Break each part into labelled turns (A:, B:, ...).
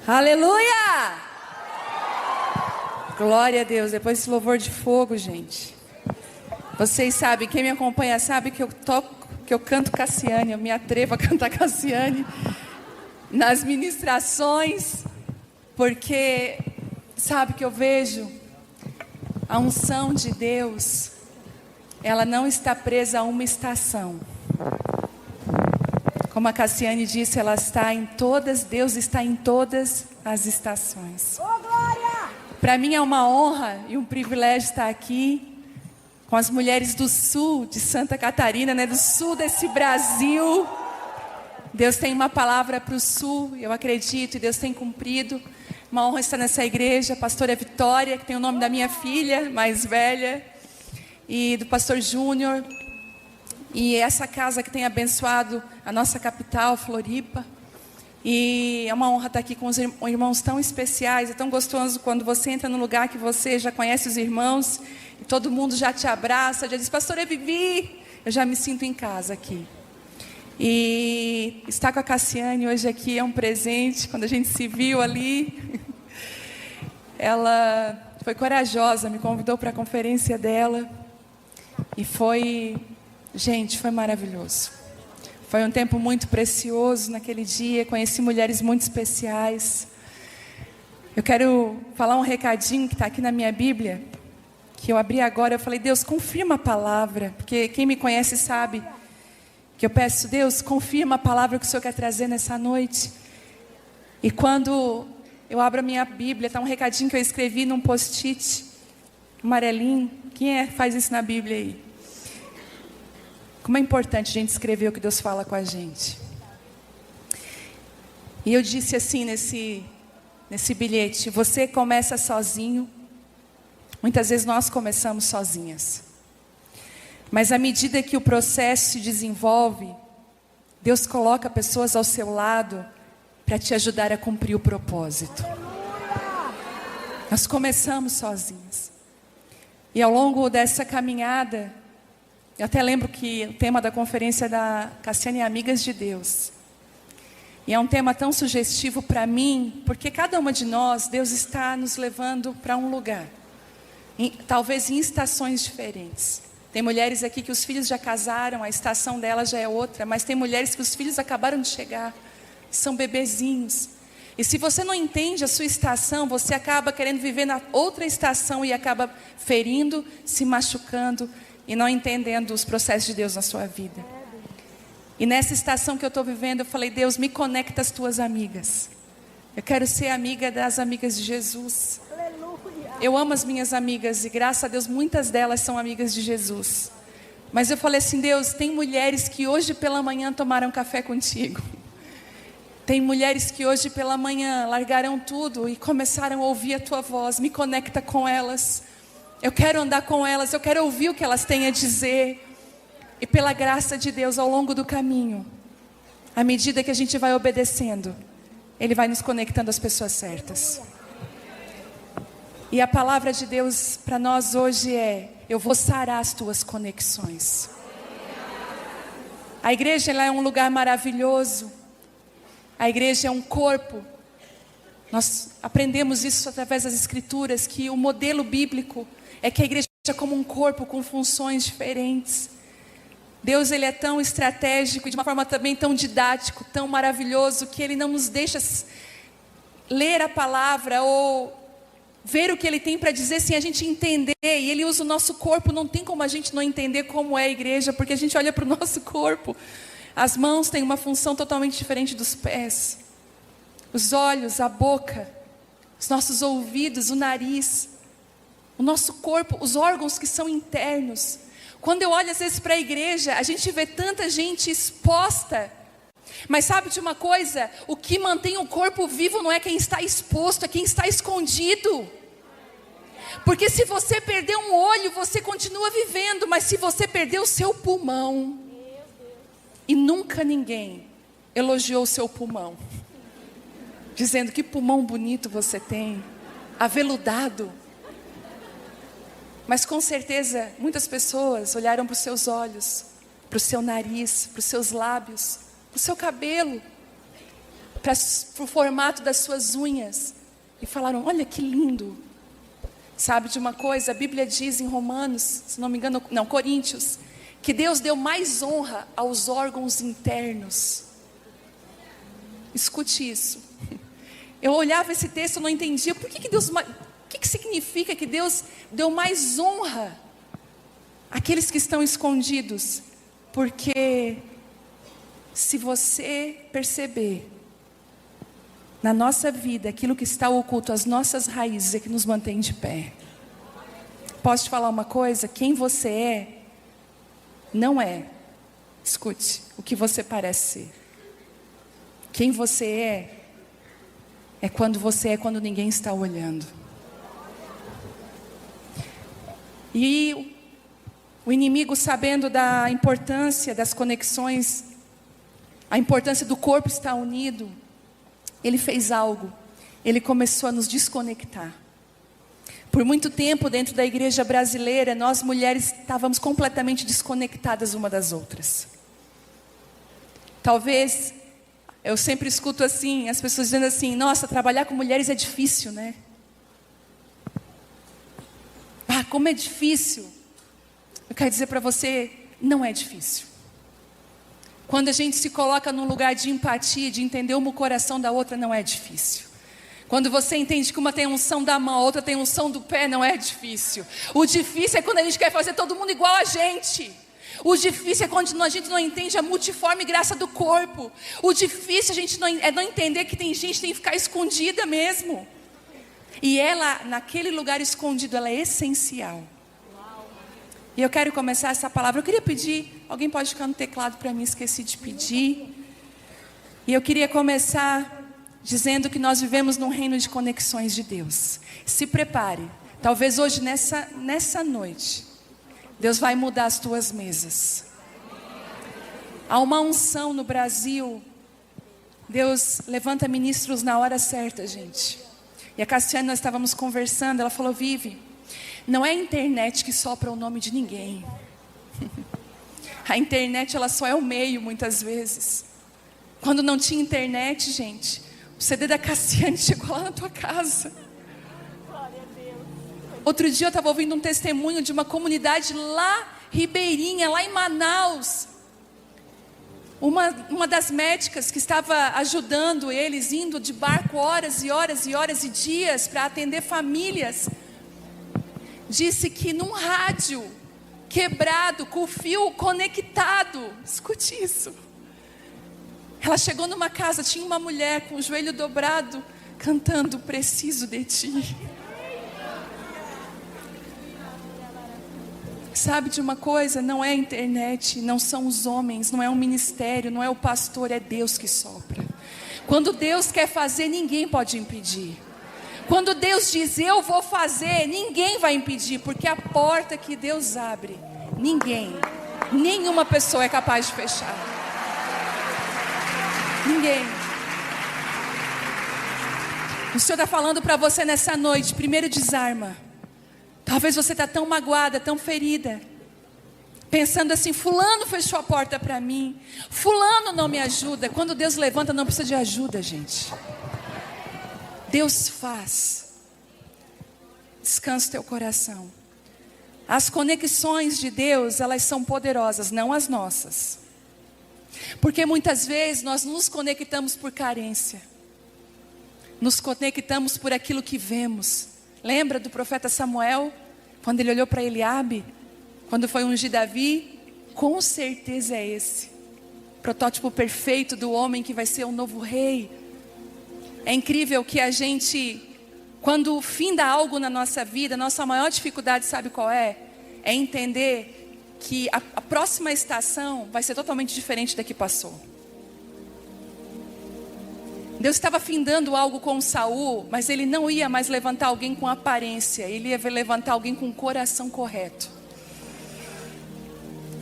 A: Aleluia! Glória a Deus. Depois desse louvor de fogo, gente. Vocês sabem, quem me acompanha sabe que eu toco, que eu canto Cassiane. Eu me atrevo a cantar Cassiane nas ministrações, porque sabe que eu vejo a unção de Deus. Ela não está presa a uma estação. Como a Cassiane disse, ela está em todas, Deus está em todas as estações. Para mim é uma honra e um privilégio estar aqui com as mulheres do sul de Santa Catarina, do sul desse Brasil. Deus tem uma palavra para o sul, eu acredito, e Deus tem cumprido. Uma honra estar nessa igreja, a pastora Vitória, que tem o nome da minha filha mais velha, e do pastor Júnior. E essa casa que tem abençoado a nossa capital, Floripa. E é uma honra estar aqui com os irmãos tão especiais. É tão gostoso quando você entra num lugar que você já conhece os irmãos. E todo mundo já te abraça, já diz, pastora Vivi. Eu já me sinto em casa aqui. E estar com a Cassiane hoje aqui é um presente. Quando a gente se viu ali, ela foi corajosa, me convidou para a conferência dela. E foi... Gente, foi maravilhoso. Foi um tempo muito precioso naquele dia. Conheci mulheres muito especiais. Eu quero falar um recadinho que está aqui na minha Bíblia, que eu abri agora. Eu falei, Deus, confirma a palavra. Porque quem me conhece sabe que eu peço, Deus, confirma a palavra que o Senhor quer trazer nessa noite. E quando eu abro a minha Bíblia, está um recadinho que eu escrevi num post-it amarelinho. Quem faz isso na Bíblia aí? Como é importante a gente escrever o que Deus fala com a gente. E eu disse assim nesse bilhete, você começa sozinho. Muitas vezes nós começamos sozinhas. Mas à medida que o processo se desenvolve, Deus coloca pessoas ao seu lado para te ajudar a cumprir o propósito. Nós começamos sozinhas. E ao longo dessa caminhada, eu até lembro que o tema da conferência da Cassiane é Amigas de Deus. E é um tema tão sugestivo para mim, porque cada uma de nós, Deus está nos levando para um lugar. Talvez em estações diferentes. Tem mulheres aqui que os filhos já casaram, a estação delas já é outra. Mas tem mulheres que os filhos acabaram de chegar, são bebezinhos. E se você não entende a sua estação, você acaba querendo viver na outra estação e acaba ferindo, se machucando e não entendendo os processos de Deus na sua vida. E nessa estação que eu estou vivendo, eu falei, Deus, me conecta às tuas amigas. Eu quero ser amiga das amigas de Jesus. Eu amo as minhas amigas e graças a Deus muitas delas são amigas de Jesus. Mas eu falei assim, Deus, tem mulheres que hoje pela manhã tomaram café contigo. Tem mulheres que hoje pela manhã largaram tudo e começaram a ouvir a tua voz. Me conecta com elas. Eu quero andar com elas, eu quero ouvir o que elas têm a dizer. E pela graça de Deus, ao longo do caminho, à medida que a gente vai obedecendo, Ele vai nos conectando às pessoas certas. E a palavra de Deus para nós hoje é, eu vou sarar as tuas conexões. A igreja ela é um lugar maravilhoso. A igreja é um corpo. Nós aprendemos isso através das escrituras, que o modelo bíblico é que a igreja é como um corpo com funções diferentes. Deus ele é tão estratégico e de uma forma também tão didático, tão maravilhoso, que Ele não nos deixa ler a palavra ou ver o que Ele tem para dizer sem a gente entender. E Ele usa o nosso corpo, não tem como a gente não entender como é a igreja, porque a gente olha para o nosso corpo. As mãos têm uma função totalmente diferente dos pés. Os olhos, a boca, os nossos ouvidos, o nariz, o nosso corpo, os órgãos que são internos. Quando eu olho às vezes para a igreja, a gente vê tanta gente exposta. Mas sabe de uma coisa? O que mantém o corpo vivo não é quem está exposto, é quem está escondido. Porque se você perder um olho, você continua vivendo. Mas se você perder o seu pulmão, e nunca ninguém elogiou o seu pulmão, dizendo que pulmão bonito você tem, aveludado. Mas com certeza, muitas pessoas olharam para os seus olhos, para o seu nariz, para os seus lábios, para o seu cabelo. para o formato das suas unhas. E falaram, olha que lindo. Sabe de uma coisa? A Bíblia diz em Romanos, se não me engano, não, Coríntios, que Deus deu mais honra aos órgãos internos. Escute isso. Eu olhava esse texto e não entendia, por que Deus, o que significa que Deus deu mais honra àqueles que estão escondidos? Porque se você perceber, na nossa vida, aquilo que está oculto, as nossas raízes é que nos mantém de pé. Posso te falar uma coisa? Quem você é, não é, escute, o que você parece ser. Quem você é quando você é quando ninguém está olhando. E o inimigo, sabendo da importância das conexões, a importância do corpo estar unido, ele fez algo. Ele começou a nos desconectar. Por muito tempo dentro da igreja brasileira, nós mulheres estávamos completamente desconectadas uma das outras. Talvez, eu sempre escuto assim, as pessoas dizendo assim, nossa, trabalhar com mulheres é difícil, né? Ah, como é difícil. Eu quero dizer para você, não é difícil. Quando a gente se coloca num lugar de empatia, de entender uma o coração da outra, não é difícil. Quando você entende que uma tem unção da mão, a outra tem unção do pé, não é difícil. O difícil é quando a gente quer fazer todo mundo igual a gente. O difícil é quando a gente não entende a multiforme graça do corpo. O difícil a gente é não entender que tem gente que tem que ficar escondida mesmo. E ela, naquele lugar escondido, ela é essencial. E eu quero começar essa palavra. Eu queria pedir, alguém pode ficar no teclado para mim, esqueci de pedir. E eu queria começar dizendo que nós vivemos num reino de conexões de Deus. Se prepare, talvez hoje nessa noite, Deus vai mudar as tuas mesas. Há uma unção no Brasil. Deus levanta ministros na hora certa, gente. E a Cassiane, nós estávamos conversando, ela falou, Vivi, não é a internet que sopra o nome de ninguém. A internet, ela só é o meio, muitas vezes. Quando não tinha internet, gente, o CD da Cassiane chegou lá na tua casa. Outro dia eu estava ouvindo um testemunho de uma comunidade lá, ribeirinha, lá em Manaus. Uma das médicas que estava ajudando eles, indo de barco horas e horas e horas e dias para atender famílias, disse que num rádio quebrado, com o fio conectado, escute isso, ela chegou numa casa, tinha uma mulher com o joelho dobrado, cantando, preciso de ti. Sabe de uma coisa? Não é a internet, não são os homens, não é o ministério, não é o pastor, é Deus que sopra. Quando Deus quer fazer, ninguém pode impedir. Quando Deus diz, eu vou fazer, ninguém vai impedir, porque a porta que Deus abre, nenhuma pessoa é capaz de fechar. Ninguém. O Senhor está falando para você nessa noite, primeiro desarma. Talvez você está tão magoada, tão ferida, pensando assim, fulano fechou a porta para mim, fulano não me ajuda. Quando Deus levanta, não precisa de ajuda, gente. Deus faz. Descansa o teu coração. As conexões de Deus, elas são poderosas, não as nossas. Porque muitas vezes nós nos conectamos por carência. Nos conectamos por aquilo que vemos. Lembra do profeta Samuel? Quando ele olhou para Eliabe? Quando foi ungir Davi? Com certeza é esse. Protótipo perfeito do homem que vai ser o novo rei. É incrível que a gente, quando finda algo na nossa vida, nossa maior dificuldade, sabe qual é? É entender que a próxima estação vai ser totalmente diferente da que passou. Deus estava findando algo com Saul, mas ele não ia mais levantar alguém com aparência, ele ia levantar alguém com o coração correto.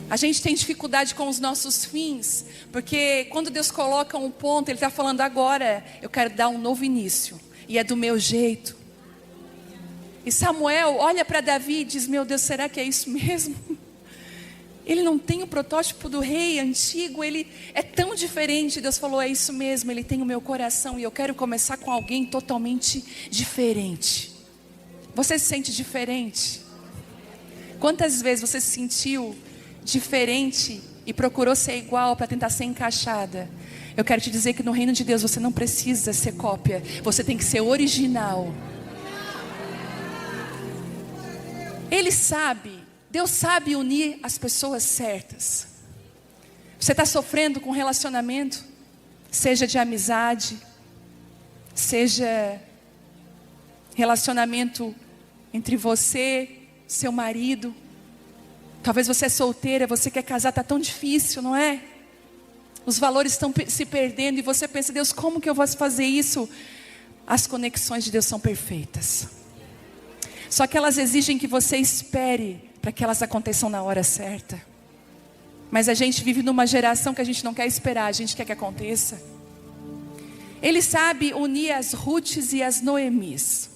A: A gente tem dificuldade com os nossos fins, porque quando Deus coloca um ponto, Ele está falando agora, eu quero dar um novo início, e é do meu jeito. E Samuel olha para Davi e diz, meu Deus, será que é isso mesmo? Ele não tem o protótipo do rei antigo, ele é tão diferente. Deus falou, é isso mesmo, ele tem o meu coração e eu quero começar com alguém totalmente diferente. Você se sente diferente? Quantas vezes você se sentiu diferente e procurou ser igual para tentar ser encaixada? Eu quero te dizer que no reino de Deus você não precisa ser cópia, você tem que ser original. Ele sabe, Deus sabe unir as pessoas certas. Você está sofrendo com relacionamento, seja de amizade, seja relacionamento entre você, seu marido. Talvez você é solteira, você quer casar, está tão difícil, não é? Os valores estão se perdendo e você pensa, Deus, como que eu vou fazer isso? As conexões de Deus são perfeitas. Só que elas exigem que você espere para que elas aconteçam na hora certa. Mas a gente vive numa geração que a gente não quer esperar, a gente quer que aconteça. Ele sabe unir as Ruths e as Noemis.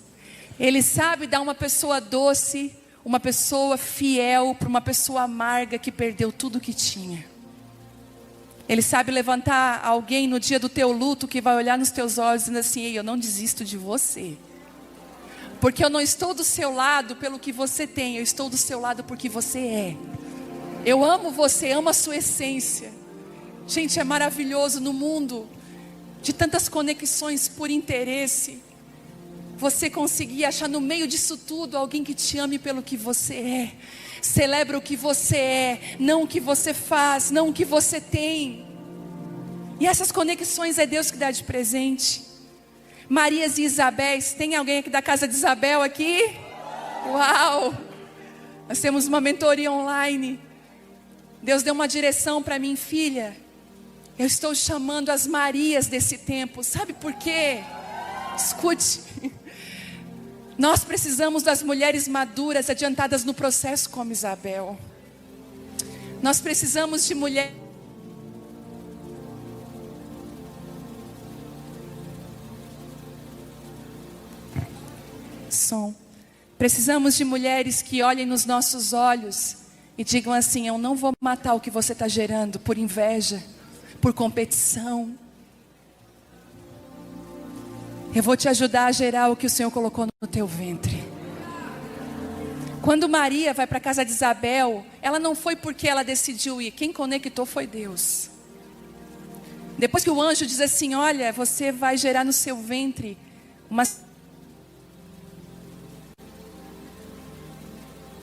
A: Ele sabe dar uma pessoa doce, uma pessoa fiel para uma pessoa amarga que perdeu tudo que tinha. Ele sabe levantar alguém no dia do teu luto que vai olhar nos teus olhos dizendo assim, ei, eu não desisto de você. Porque eu não estou do seu lado pelo que você tem, eu estou do seu lado porque você é. Eu amo você, amo a sua essência. Gente, é maravilhoso no mundo de tantas conexões por interesse. Você conseguir achar no meio disso tudo alguém que te ame pelo que você é. Celebra o que você é, não o que você faz, não o que você tem. E essas conexões é Deus que dá de presente. Marias e Isabéis, tem alguém aqui da casa de Isabel aqui? Uau! Nós temos uma mentoria online. Deus deu uma direção para mim, filha. Eu estou chamando as Marias desse tempo. Sabe por quê? Escute. Nós precisamos das mulheres maduras, adiantadas no processo como Isabel. Nós precisamos de mulheres. Precisamos de mulheres que olhem nos nossos olhos e digam assim, eu não vou matar o que você está gerando por inveja, por competição. Eu vou te ajudar a gerar o que o Senhor colocou no teu ventre. Quando Maria vai para a casa de Isabel, ela não foi porque ela decidiu ir, quem conectou foi Deus. Depois que o anjo diz assim, olha, você vai gerar no seu ventre uma...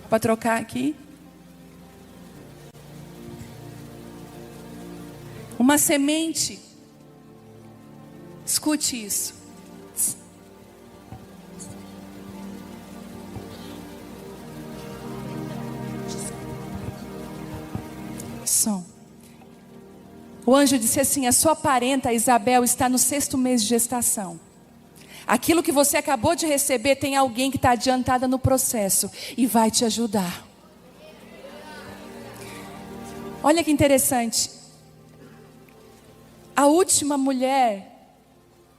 A: Para trocar aqui. Uma semente. Escute isso. Som. O anjo disse assim, a sua parenta Isabel está no 6º mês de gestação. Aquilo que você acabou de receber, tem alguém que está adiantada no processo e vai te ajudar. Olha que interessante. A última mulher,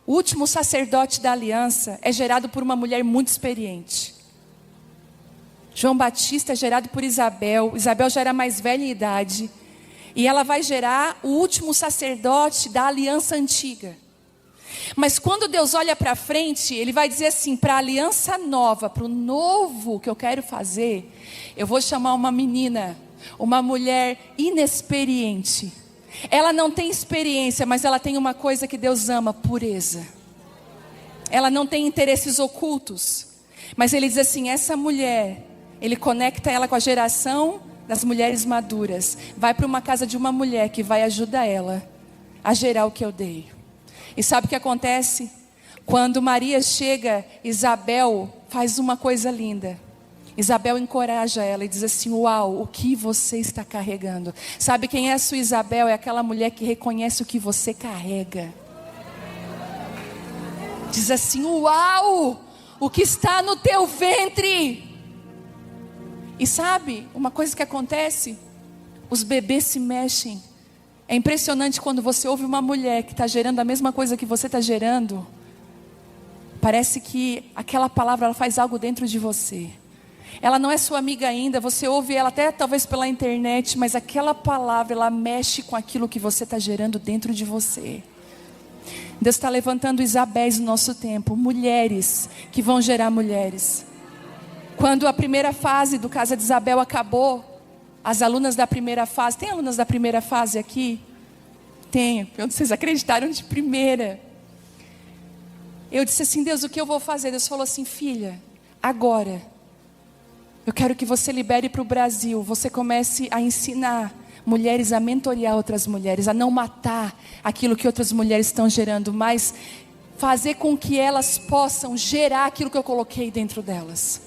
A: o último sacerdote da aliança é gerado por uma mulher muito experiente. João Batista é gerado por Isabel. Isabel já era mais velha em idade. E ela vai gerar o último sacerdote da aliança antiga. Mas quando Deus olha para frente, Ele vai dizer assim, para a aliança nova, para o novo que eu quero fazer, eu vou chamar uma menina, uma mulher inexperiente. Ela não tem experiência, mas ela tem uma coisa que Deus ama, pureza. Ela não tem interesses ocultos. Mas Ele diz assim, essa mulher, Ele conecta ela com a geração das mulheres maduras. Vai para uma casa de uma mulher que vai ajudar ela a gerar o que eu dei. E sabe o que acontece? Quando Maria chega, Isabel faz uma coisa linda. Isabel encoraja ela e diz assim, uau, o que você está carregando? Sabe quem é a sua Isabel? É aquela mulher que reconhece o que você carrega. Diz assim, uau, o que está no teu ventre? E sabe, uma coisa que acontece? Os bebês se mexem. É impressionante quando você ouve uma mulher que está gerando a mesma coisa que você está gerando. Parece que aquela palavra ela faz algo dentro de você. Ela não é sua amiga ainda, você ouve ela até talvez pela internet, mas aquela palavra, ela mexe com aquilo que você está gerando dentro de você. Deus está levantando Isabéis no nosso tempo, mulheres que vão gerar mulheres. Quando a primeira fase do Casa de Isabel acabou, as alunas da primeira fase, tem alunas da primeira fase aqui? Tenho, vocês acreditaram de primeira. Eu disse assim, Deus, o que eu vou fazer? Deus falou assim, filha, agora, eu quero que você libere para o Brasil, você comece a ensinar mulheres a mentorear outras mulheres, a não matar aquilo que outras mulheres estão gerando, mas fazer com que elas possam gerar aquilo que eu coloquei dentro delas.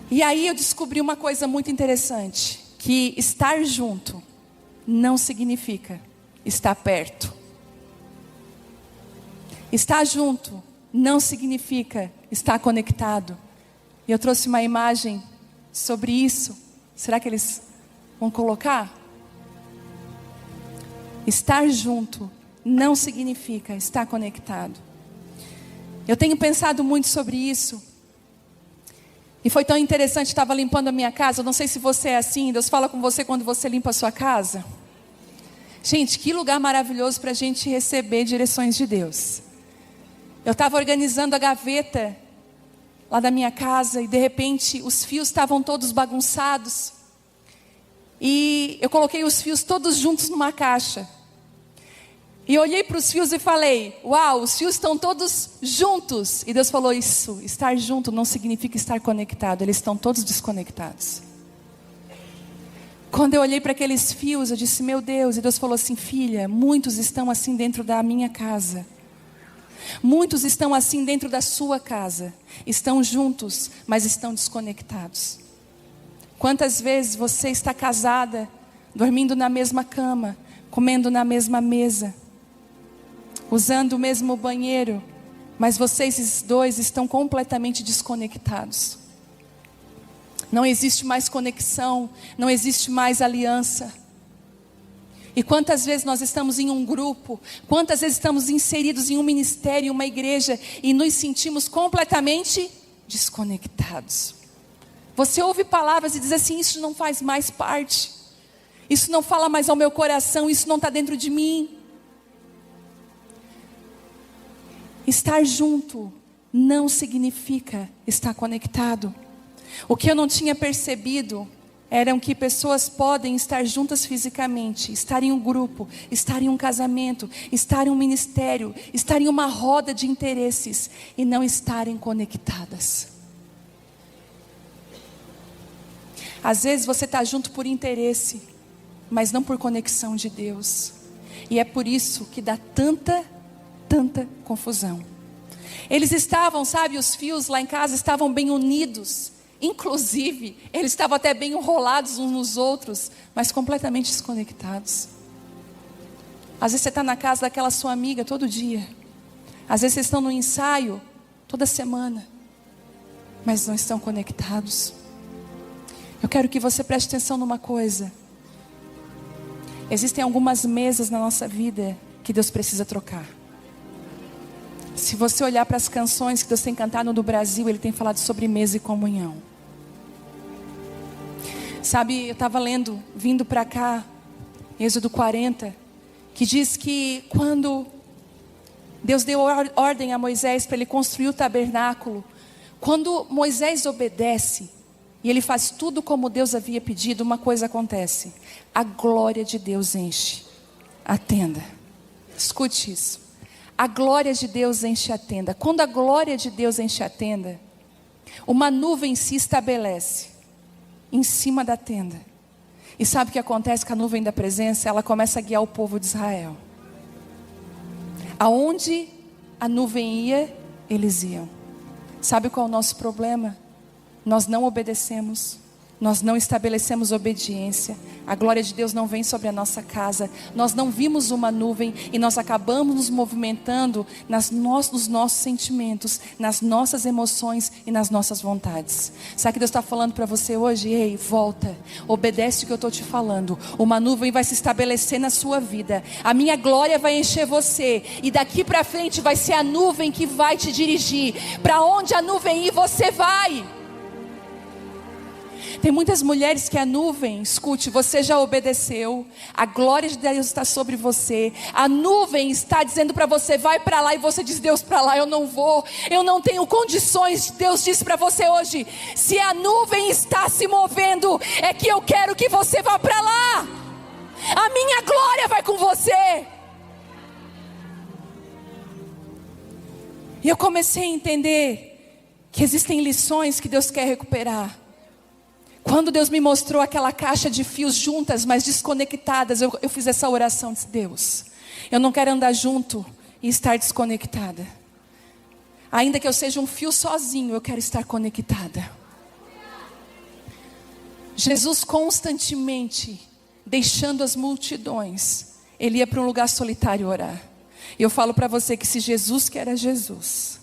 A: E aí eu descobri uma coisa muito interessante, que estar junto não significa estar perto. Estar junto não significa estar conectado. E eu trouxe uma imagem sobre isso. Será que eles vão colocar? Estar junto não significa estar conectado. Eu tenho pensado muito sobre isso. E foi tão interessante, estava limpando a minha casa. Eu não sei se você é assim, Deus fala com você quando você limpa a sua casa. Gente, que lugar maravilhoso para a gente receber direções de Deus. Eu estava organizando a gaveta lá da minha casa e de repente os fios estavam todos bagunçados. E eu coloquei os fios todos juntos numa caixa. E olhei para os fios e falei, uau, os fios estão todos juntos. E Deus falou, isso, estar junto não significa estar conectado, eles estão todos desconectados. Quando eu olhei para aqueles fios, eu disse, meu Deus, e Deus falou assim, filha, muitos estão assim dentro da minha casa. Muitos estão assim dentro da sua casa. Estão juntos, mas estão desconectados. Quantas vezes você está casada, dormindo na mesma cama, comendo na mesma mesa, usando o mesmo banheiro, mas vocês dois estão completamente desconectados. Não existe mais conexão, não existe mais aliança. E quantas vezes nós estamos em um grupo, quantas vezes estamos inseridos em um ministério, em uma igreja, e nos sentimos completamente desconectados. Você ouve palavras e diz assim, isso não faz mais parte, isso não fala mais ao meu coração, isso não está dentro de mim. Estar junto não significa estar conectado. O que eu não tinha percebido eram que pessoas podem estar juntas fisicamente, estar em um grupo, estar em um casamento, estar em um ministério, estar em uma roda de interesses e não estarem conectadas. Às vezes você está junto por interesse, mas não por conexão de Deus. E é por isso que dá tanta confusão. Eles estavam, sabe, os fios lá em casa estavam bem unidos. Inclusive, eles estavam até bem enrolados uns nos outros, mas completamente desconectados. Às vezes você está na casa daquela sua amiga todo dia. Às vezes vocês estão no ensaio toda semana, mas não estão conectados. Eu quero que você preste atenção numa coisa. Existem algumas mesas na nossa vida que Deus precisa trocar. Se você olhar para as canções que Deus tem cantado no Brasil, Ele tem falado sobre mesa e comunhão. Sabe, eu estava lendo, vindo para cá, Êxodo 40, que diz que quando Deus deu ordem a Moisés para ele construir o tabernáculo, quando Moisés obedece, e ele faz tudo como Deus havia pedido, uma coisa acontece. A glória de Deus enche a tenda. Escute isso. A glória de Deus enche a tenda. Quando a glória de Deus enche a tenda, uma nuvem se estabelece em cima da tenda. E sabe o que acontece com a nuvem da presença? Ela começa a guiar o povo de Israel. Aonde a nuvem ia, eles iam. Sabe qual é o nosso problema? Nós não obedecemos. Nós não estabelecemos obediência. A glória de Deus não vem sobre a nossa casa. Nós não vimos uma nuvem e nós acabamos nos movimentando nos nossos sentimentos, nas nossas emoções e nas nossas vontades. Sabe que Deus está falando para você hoje? Ei, volta, obedece o que eu estou te falando. Uma nuvem vai se estabelecer na sua vida. A minha glória vai encher você. E daqui para frente vai ser a nuvem que vai te dirigir. Para onde a nuvem ir, você vai. Tem muitas mulheres que a nuvem, escute, você já obedeceu, a glória de Deus está sobre você, a nuvem está dizendo para você, vai para lá, e você diz, Deus, para lá eu não vou, eu não tenho condições. Deus disse para você hoje, se a nuvem está se movendo, é que eu quero que você vá para lá, a minha glória vai com você. E eu comecei a entender que existem lições que Deus quer recuperar. Quando Deus me mostrou aquela caixa de fios juntas, mas desconectadas, eu fiz essa oração, disse, Deus, eu não quero andar junto e estar desconectada. Ainda que eu seja um fio sozinho, eu quero estar conectada. Jesus constantemente, deixando as multidões, Ele ia para um lugar solitário orar. E eu falo para você que se Jesus, que era Jesus,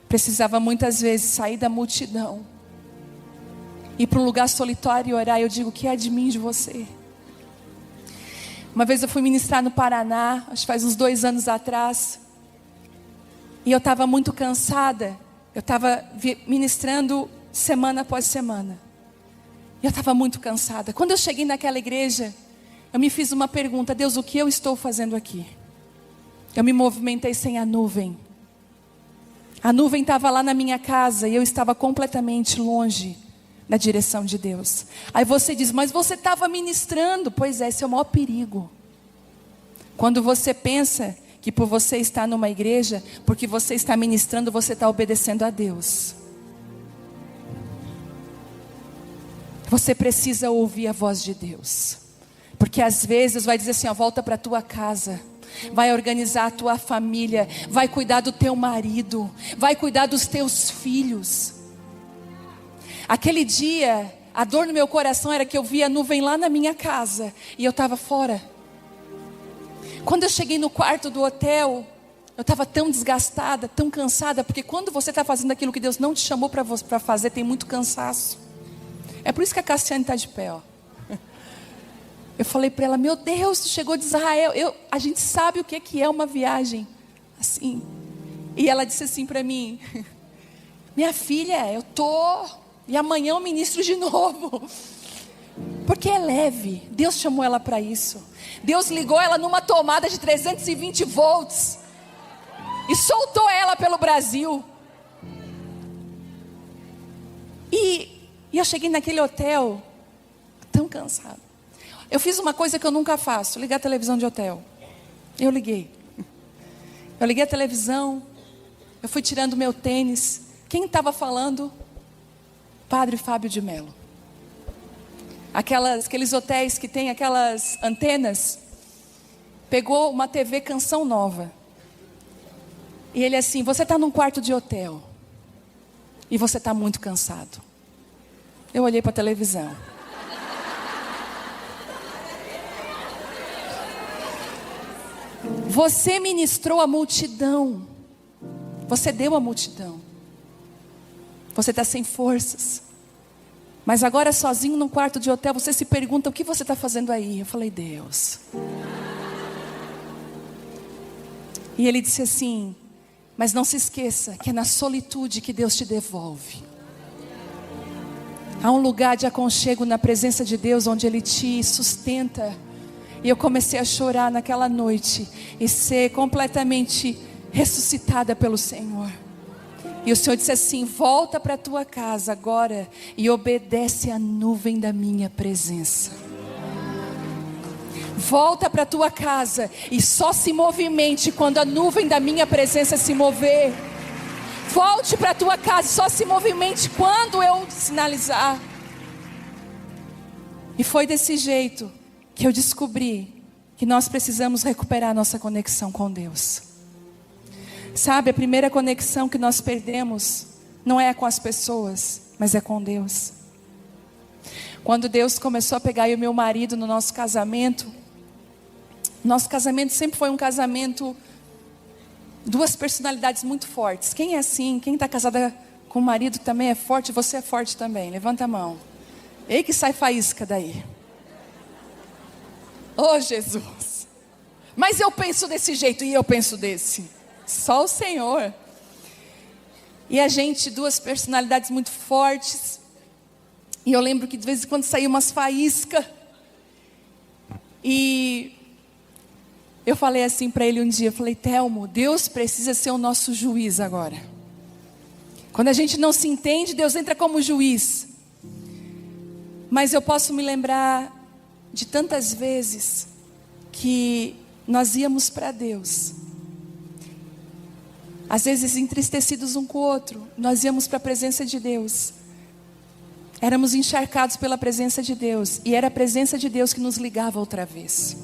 A: precisava muitas vezes sair da multidão, ir para um lugar solitário e orar, eu digo, o que é de mim, de você? Uma vez eu fui ministrar no Paraná, acho que faz uns 2 anos atrás, e eu estava muito cansada, eu estava ministrando semana após semana, e eu estava muito cansada. Quando eu cheguei naquela igreja, eu me fiz uma pergunta, Deus, o que eu estou fazendo aqui? Eu me movimentei sem a nuvem. A nuvem estava lá na minha casa, e eu estava completamente longe na direção de Deus. Aí você diz, mas você estava ministrando. Pois é, esse é o maior perigo. Quando você pensa que por você estar numa igreja, porque você está ministrando, você está obedecendo a Deus. Você precisa ouvir a voz de Deus. Porque às vezes vai dizer assim, ó, volta para a tua casa, vai organizar a tua família, vai cuidar do teu marido, vai cuidar dos teus filhos. Aquele dia, a dor no meu coração era que eu via a nuvem lá na minha casa e eu estava fora. Quando eu cheguei no quarto do hotel, eu estava tão desgastada, tão cansada, porque quando você está fazendo aquilo que Deus não te chamou para fazer, tem muito cansaço. É por isso que a Cassiane está de pé, ó. Eu falei para ela, meu Deus, tu chegou de Israel, a gente sabe o que é uma viagem assim. E ela disse assim para mim, minha filha, eu tô... E amanhã eu ministro de novo. Porque é leve. Deus chamou ela para isso. Deus ligou ela numa tomada de 320 volts. E soltou ela pelo Brasil. E eu cheguei naquele hotel tão cansada. Eu fiz uma coisa que eu nunca faço. Ligar a televisão de hotel. Eu liguei. Eu liguei a televisão. Eu fui tirando meu tênis. Quem estava falando? Padre Fábio de Mello. Aqueles hotéis que tem aquelas antenas. Pegou uma TV Canção Nova. E ele assim, você está num quarto de hotel. E você está muito cansado. Eu olhei para a televisão. Você ministrou a multidão. Você deu a multidão. Você está sem forças. Mas agora sozinho num quarto de hotel, você se pergunta, o que você está fazendo aí? Eu falei, Deus. E ele disse assim, mas não se esqueça que é na solitude que Deus te devolve. Há um lugar de aconchego na presença de Deus, onde Ele te sustenta. E eu comecei a chorar naquela noite, e ser completamente ressuscitada pelo Senhor. E o Senhor disse assim, volta para a tua casa agora e obedece à nuvem da minha presença. Volta para a tua casa e só se movimente quando a nuvem da minha presença se mover. Volte para a tua casa e só se movimente quando eu sinalizar. E foi desse jeito que eu descobri que nós precisamos recuperar a nossa conexão com Deus. Sabe, a primeira conexão que nós perdemos não é com as pessoas, mas é com Deus. Quando Deus começou a pegar eu e meu marido no nosso casamento sempre foi um casamento, duas personalidades muito fortes. Quem é assim? Quem está casada com o marido também é forte? Você é forte também, levanta a mão. Ei que sai faísca daí. Oh Jesus. Mas eu penso desse jeito e eu penso desse. Só o Senhor. E a gente, duas personalidades muito fortes. E eu lembro que de vez em quando saía umas faíscas. E eu falei assim para ele um dia, eu falei: Telmo, Deus precisa ser o nosso juiz agora. Quando a gente não se entende, Deus entra como juiz. Mas eu posso me lembrar de tantas vezes que nós íamos para Deus, às vezes entristecidos um com o outro, nós íamos para a presença de Deus, éramos encharcados pela presença de Deus, e era a presença de Deus que nos ligava outra vez.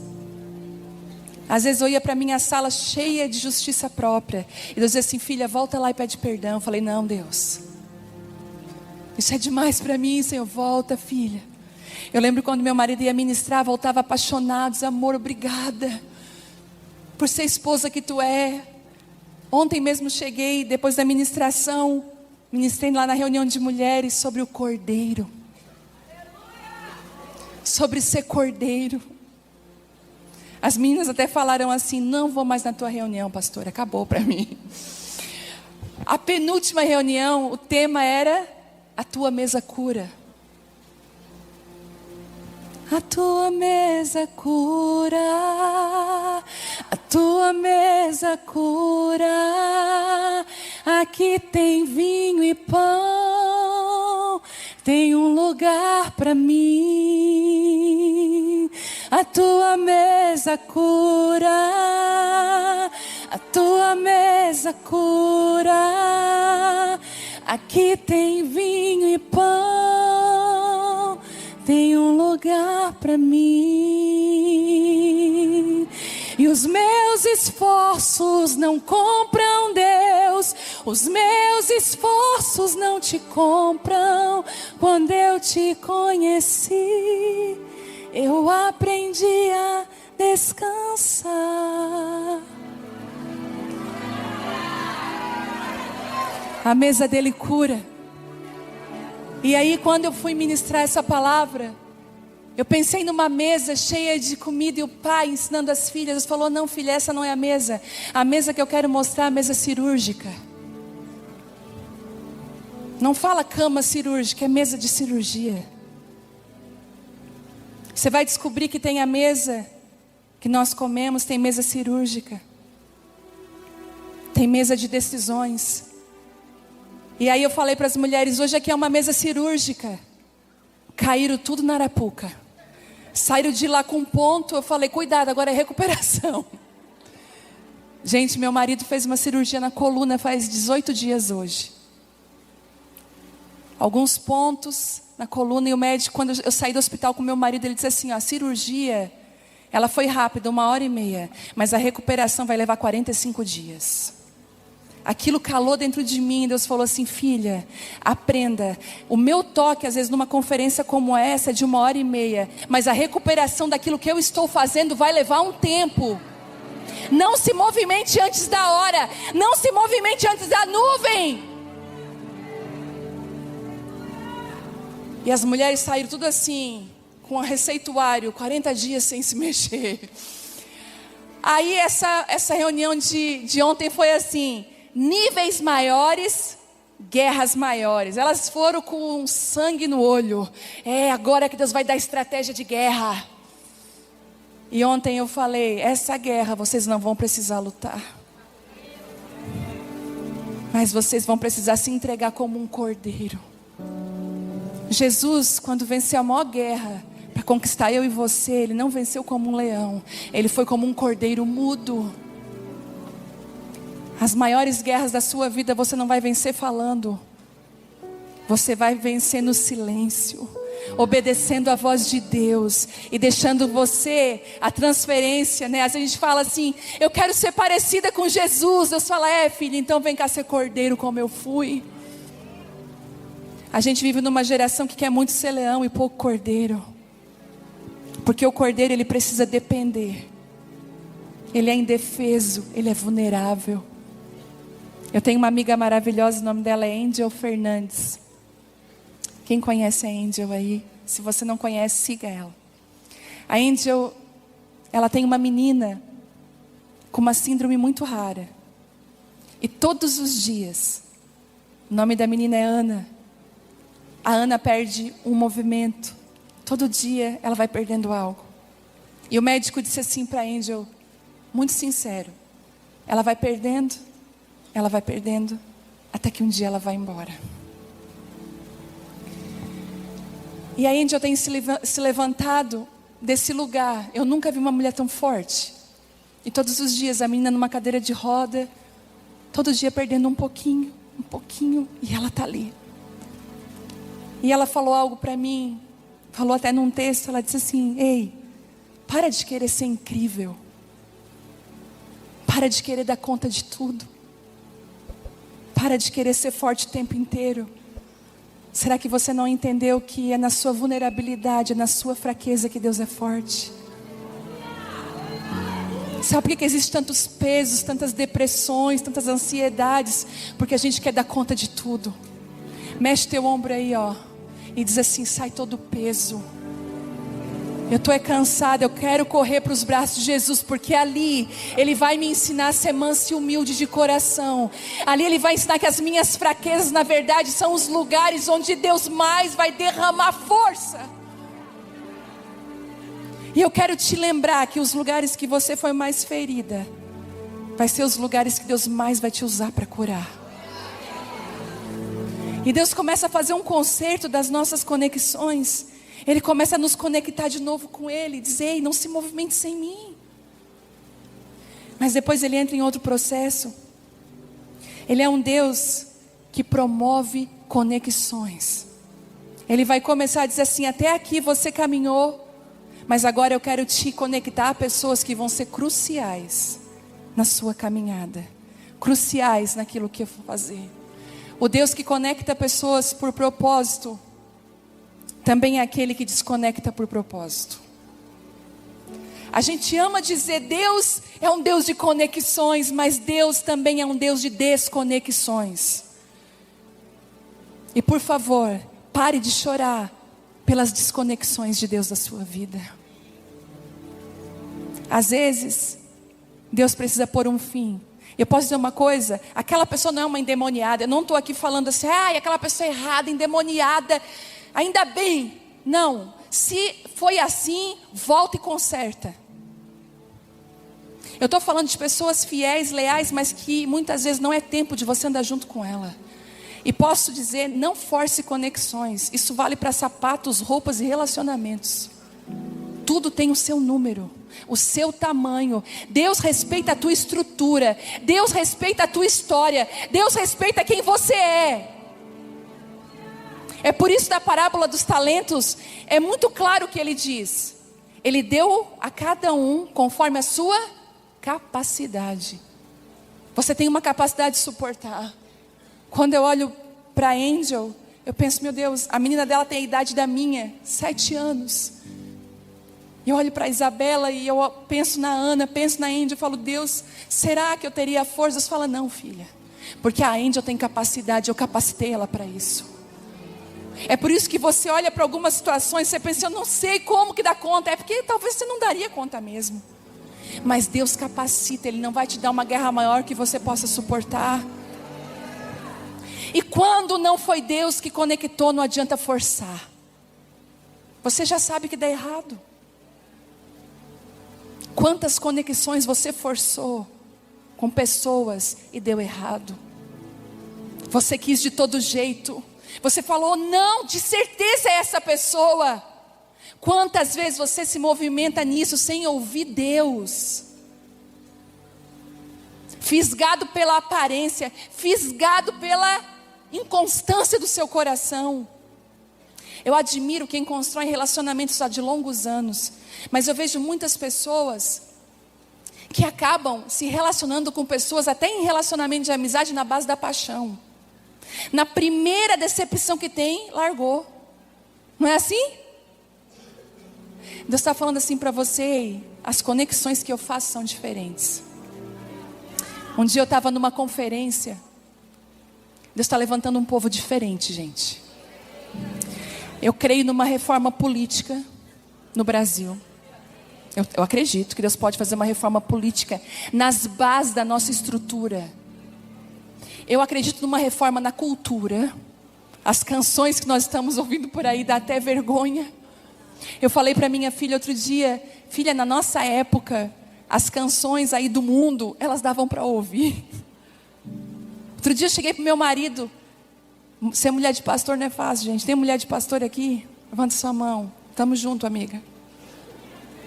A: Às vezes eu ia para a minha sala cheia de justiça própria, e Deus dizia assim: filha, volta lá e pede perdão. Eu falei: não, Deus, isso é demais para mim, Senhor, volta, filha. Eu lembro quando meu marido ia ministrar, voltava apaixonado, dizia: amor, obrigada por ser esposa que tu é. Ontem mesmo cheguei, depois da ministração, ministrei lá na reunião de mulheres sobre o cordeiro, sobre ser cordeiro. As meninas até falaram assim: não vou mais na tua reunião, pastor, acabou para mim. A penúltima reunião, o tema era: a tua mesa cura. A tua mesa cura, a tua mesa cura. Aqui tem vinho e pão, tem um lugar para mim. A tua mesa cura, a tua mesa cura. Aqui tem vinho e pão, tem um lugar para mim. E os meus esforços não compram Deus, os meus esforços não te compram. Quando eu te conheci, eu aprendi a descansar. A mesa dele cura. E aí, quando eu fui ministrar essa palavra, eu pensei numa mesa cheia de comida, e o pai ensinando as filhas. Ele falou: não, filha, essa não é a mesa. A mesa que eu quero mostrar é a mesa cirúrgica. Não fala cama cirúrgica, é mesa de cirurgia. Você vai descobrir que tem a mesa que nós comemos, tem mesa cirúrgica, tem mesa de decisões. E aí eu falei para as mulheres: hoje aqui é uma mesa cirúrgica. Caíram tudo na arapuca, saíram de lá com um ponto. Eu falei: cuidado, agora é recuperação. Gente, meu marido fez uma cirurgia na coluna faz 18 dias hoje. Alguns pontos na coluna, e o médico, quando eu saí do hospital com meu marido, ele disse assim: ó, a cirurgia, ela foi rápida, 1h30, mas a recuperação vai levar 45 dias. Aquilo calou dentro de mim. Deus falou assim: filha, aprenda. O meu toque, às vezes numa conferência como essa, é de 1h30, mas a recuperação daquilo que eu estou fazendo vai levar um tempo. Não se movimente antes da hora, não se movimente antes da nuvem. E as mulheres saíram tudo assim, com um receituário, 40 dias sem se mexer. Aí essa reunião de ontem foi assim: níveis maiores, guerras maiores. Elas foram com sangue no olho. Agora que Deus vai dar estratégia de guerra. E ontem eu falei: essa guerra vocês não vão precisar lutar, mas vocês vão precisar se entregar como um cordeiro. Jesus, quando venceu a maior guerra para conquistar eu e você, Ele não venceu como um leão, Ele foi como um cordeiro mudo. As maiores guerras da sua vida você não vai vencer falando, você vai vencer no silêncio, obedecendo a voz de Deus e deixando você, a transferência, né? Às vezes a gente fala assim: eu quero ser parecida com Jesus. Deus fala: filha, então vem cá ser cordeiro como eu fui. A gente vive numa geração que quer muito ser leão e pouco cordeiro, porque o cordeiro, ele precisa depender, ele é indefeso, ele é vulnerável. Eu tenho uma amiga maravilhosa, o nome dela é Angel Fernandes. Quem conhece a Angel aí? Se você não conhece, siga ela. A Angel, ela tem uma menina com uma síndrome muito rara, e todos os dias, o nome da menina é Ana, a Ana perde um movimento. Todo dia ela vai perdendo algo. E o médico disse assim para a Angel, muito sincero, ela vai perdendo, até que um dia ela vai embora. E a Angel tem se levantado desse lugar. Eu nunca vi uma mulher tão forte. E todos os dias a menina numa cadeira de roda, todo dia perdendo um pouquinho, e ela está ali. E ela falou algo para mim, falou até num texto, ela disse assim, ei, para de querer ser incrível. Para de querer dar conta de tudo. Para de querer ser forte o tempo inteiro. Será que você não entendeu que é na sua vulnerabilidade, é na sua fraqueza que Deus é forte? Sabe por que existem tantos pesos, tantas depressões, tantas ansiedades? Porque a gente quer dar conta de tudo. Mexe teu ombro aí, ó, e diz assim, sai todo o peso. Eu estou cansada, eu quero correr para os braços de Jesus, porque ali Ele vai me ensinar a ser mansa e humilde de coração. Ali Ele vai ensinar que as minhas fraquezas, na verdade, são os lugares onde Deus mais vai derramar força. E eu quero te lembrar que os lugares que você foi mais ferida, vai ser os lugares que Deus mais vai te usar para curar. E Deus começa a fazer um concerto das nossas conexões. Ele começa a nos conectar de novo com Ele. Diz, ei, não se movimente sem mim. Mas depois Ele entra em outro processo. Ele é um Deus que promove conexões. Ele vai começar a dizer assim, até aqui você caminhou, mas agora eu quero te conectar a pessoas que vão ser cruciais na sua caminhada. Cruciais naquilo que eu vou fazer. O Deus que conecta pessoas por propósito, também é aquele que desconecta por propósito. A gente ama dizer Deus é um Deus de conexões, mas Deus também é um Deus de desconexões. E por favor, pare de chorar pelas desconexões de Deus da sua vida. Às vezes, Deus precisa pôr um fim. Eu posso dizer uma coisa, aquela pessoa não é uma endemoniada. Eu não estou aqui falando assim, aquela pessoa errada, endemoniada. Ainda bem, não. Se foi assim, volta e conserta. Eu estou falando de pessoas fiéis, leais, mas que muitas vezes não é tempo de você andar junto com ela. E posso dizer, não force conexões. Isso vale para sapatos, roupas e relacionamentos. Tudo tem o seu número, o seu tamanho. Deus respeita a tua estrutura. Deus respeita a tua história. Deus respeita quem você é. É por isso, na parábola dos talentos, é muito claro o que ele diz. Ele deu a cada um conforme a sua capacidade. Você tem uma capacidade de suportar. Quando eu olho para a Angel, eu penso, meu Deus, a menina dela tem a idade da minha, 7 anos. E eu olho para a Isabela e eu penso na Ana, penso na Angel, eu falo, Deus, será que eu teria força? Deus fala, não, filha, porque a Angel tem capacidade, eu capacitei ela para isso. É por isso que você olha para algumas situações, você pensa, eu não sei como que dá conta. É porque talvez você não daria conta mesmo. Mas Deus capacita, Ele não vai te dar uma guerra maior que você possa suportar. E quando não foi Deus que conectou, não adianta forçar. Você já sabe que dá errado. Quantas conexões você forçou com pessoas e deu errado? Você quis de todo jeito. Você falou, não, de certeza é essa pessoa. Quantas vezes você se movimenta nisso sem ouvir Deus? Fisgado pela aparência, fisgado pela inconstância do seu coração. Eu admiro quem constrói relacionamentos há de longos anos, mas eu vejo muitas pessoas que acabam se relacionando com pessoas, até em relacionamento de amizade, na base da paixão. Na primeira decepção que tem, largou. Não é assim? Deus está falando assim para você, as conexões que eu faço são diferentes. Um dia eu estava numa conferência. Deus está levantando um povo diferente, gente. Eu creio numa reforma política no Brasil. Eu acredito que Deus pode fazer uma reforma política nas bases da nossa estrutura. Eu acredito numa reforma na cultura, As canções que nós estamos ouvindo por aí dá até vergonha. Eu falei para minha filha outro dia: filha, na nossa época, as canções aí do mundo, elas davam para ouvir. Outro dia eu cheguei pro meu marido. Ser mulher de pastor não é fácil, gente. Tem mulher de pastor aqui? Levanta sua mão. Tamo junto, amiga.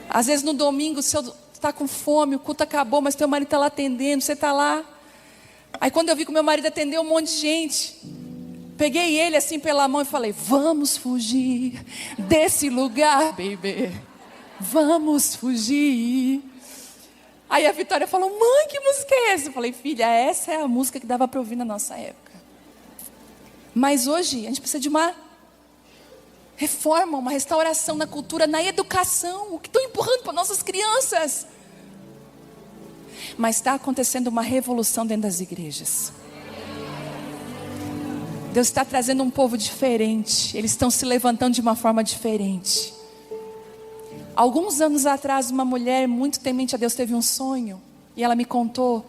A: Às vezes no domingo, você está com fome, o culto acabou, mas teu marido está lá atendendo, você está lá. Aí quando eu vi que o meu marido atendeu um monte de gente, peguei ele assim pela mão e falei: vamos fugir desse lugar, baby. Vamos fugir. Aí a Vitória falou: mãe, que música é essa? Eu falei: filha, essa é a música que dava para ouvir na nossa época. Mas hoje a gente precisa de uma reforma, uma restauração na cultura, na educação. O que estão empurrando para nossas crianças? Mas está acontecendo uma revolução dentro das igrejas. Deus está trazendo um povo diferente. Eles estão se levantando de uma forma diferente. Alguns anos atrás, uma mulher muito temente a Deus teve um sonho. E ela me contou.